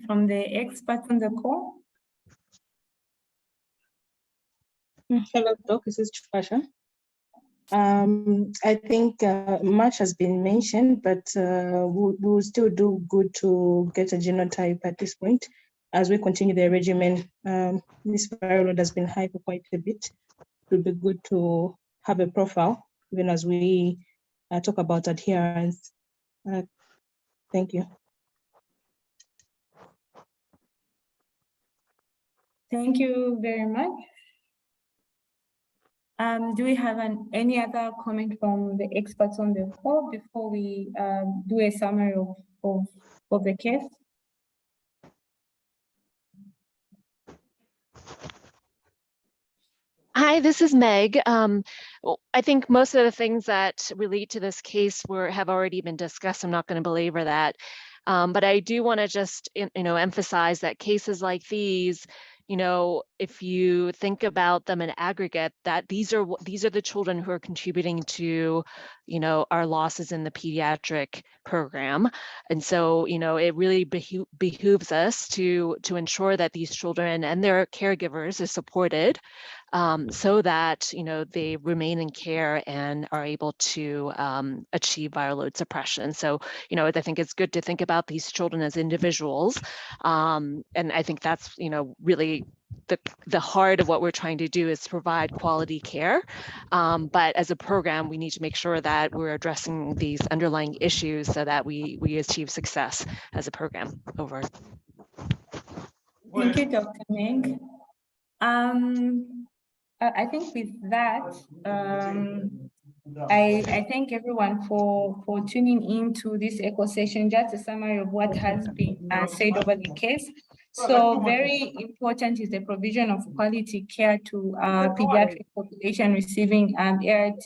Speaker 1: from the experts on the call?
Speaker 12: Hello, Doc, this is Chipasha. I think much has been mentioned, but we'll still do good to get a genotype at this point as we continue the regimen. This viral load has been high for quite a bit. It would be good to have a profile, even as we talk about adherence. Thank you.
Speaker 1: Thank you very much. Do we have any other comment from the experts on the call before we do a summary of the case?
Speaker 3: Hi, this is Meg. I think most of the things that relate to this case have already been discussed. I'm not going to belabor that. But I do want to just, emphasize that cases like these, if you think about them in aggregate, that these are the children who are contributing to, our losses in the pediatric program. And so, it really behooves us to ensure that these children and their caregivers are supported, so that they remain in care and are able to achieve viral load suppression. So I think it's good to think about these children as individuals, and I think that's really the heart of what we're trying to do is provide quality care. But as a program, we need to make sure that we're addressing these underlying issues so that we achieve success as a program. Over.
Speaker 1: Thank you, Dr. Meg. I think with that, I thank everyone for tuning into this echo session, just a summary of what has been said over the case. So very important is the provision of quality care to pediatric population receiving ART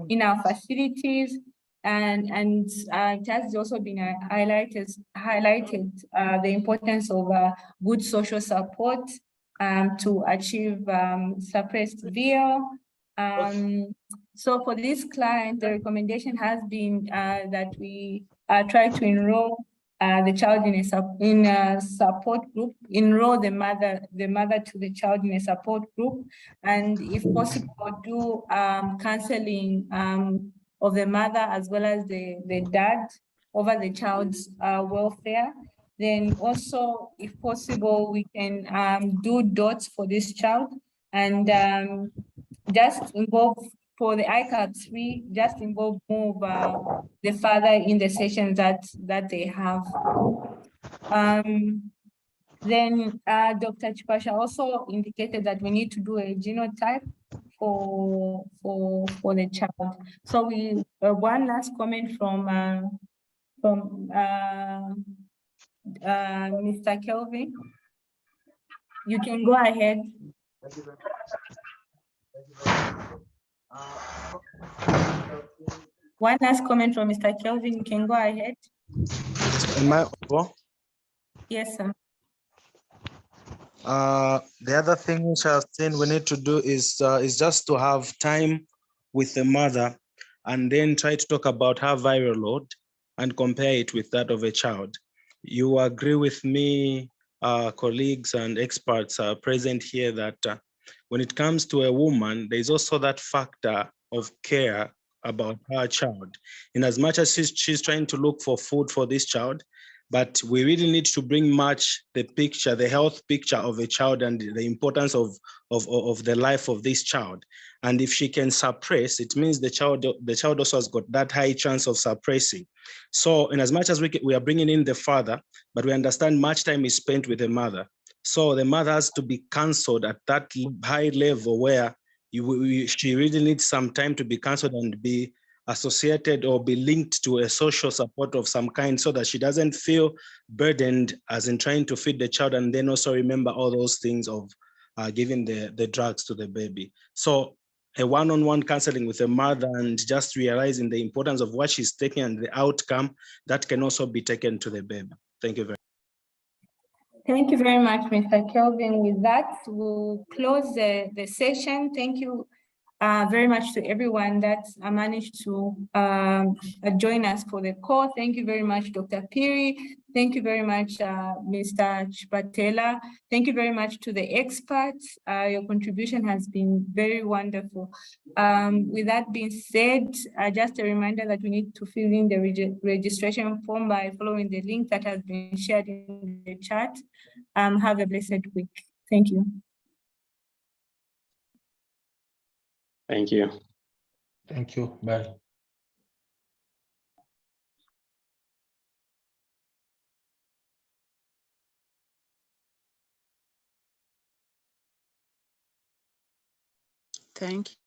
Speaker 1: in our facilities. And it has also been highlighted the importance of good social support to achieve suppressed VL. So for this client, the recommendation has been that we try to enroll the child in a support group, enroll the mother to the child in a support group, and if possible, do counseling of the mother as well as the dad over the child's welfare. Then also, if possible, we can do dots for this child and just involve, for the ICAP3, just involve more of the father in the sessions that they have. Then Dr. Chipasha also indicated that we need to do a genotype for the child. So we one last comment from Mr. Kelvin. You can go ahead. One last comment from Mr. Kelvin. You can go ahead.
Speaker 9: Am I over?
Speaker 1: Yes, sir.
Speaker 9: The other thing which I've seen we need to do is just to have time with the mother and then try to talk about her viral load and compare it with that of a child. You agree with me, colleagues and experts are present here, that when it comes to a woman, there's also that factor of care about her child. In as much as she's trying to look for food for this child, but we really need to bring much the picture, the health picture of a child and the importance of the life of this child. And if she can suppress, it means the child also has got that high chance of suppressing. So in as much as we are bringing in the father, but we understand much time is spent with the mother. So the mother has to be counseled at that high level where she really needs some time to be counseled and be associated or be linked to a social support of some kind, so that she doesn't feel burdened as in trying to feed the child and then also remember all those things of giving the drugs to the baby. So a one-on-one counseling with a mother and just realizing the importance of what she's taking and the outcome that can also be taken to the baby. Thank you very much.
Speaker 1: Thank you very much, Mr. Kelvin. With that, we'll close the session. Thank you very much to everyone that managed to join us for the call. Thank you very much, Dr. Phiri. Thank you very much, Mr. Chipatela. Thank you very much to the experts. Your contribution has been very wonderful. With that being said, just a reminder that we need to fill in the registration form by following the link that has been shared in the chat. Have a blessed week. Thank you.
Speaker 11: Thank you.
Speaker 10: Thank you. Bye.
Speaker 5: Thank you.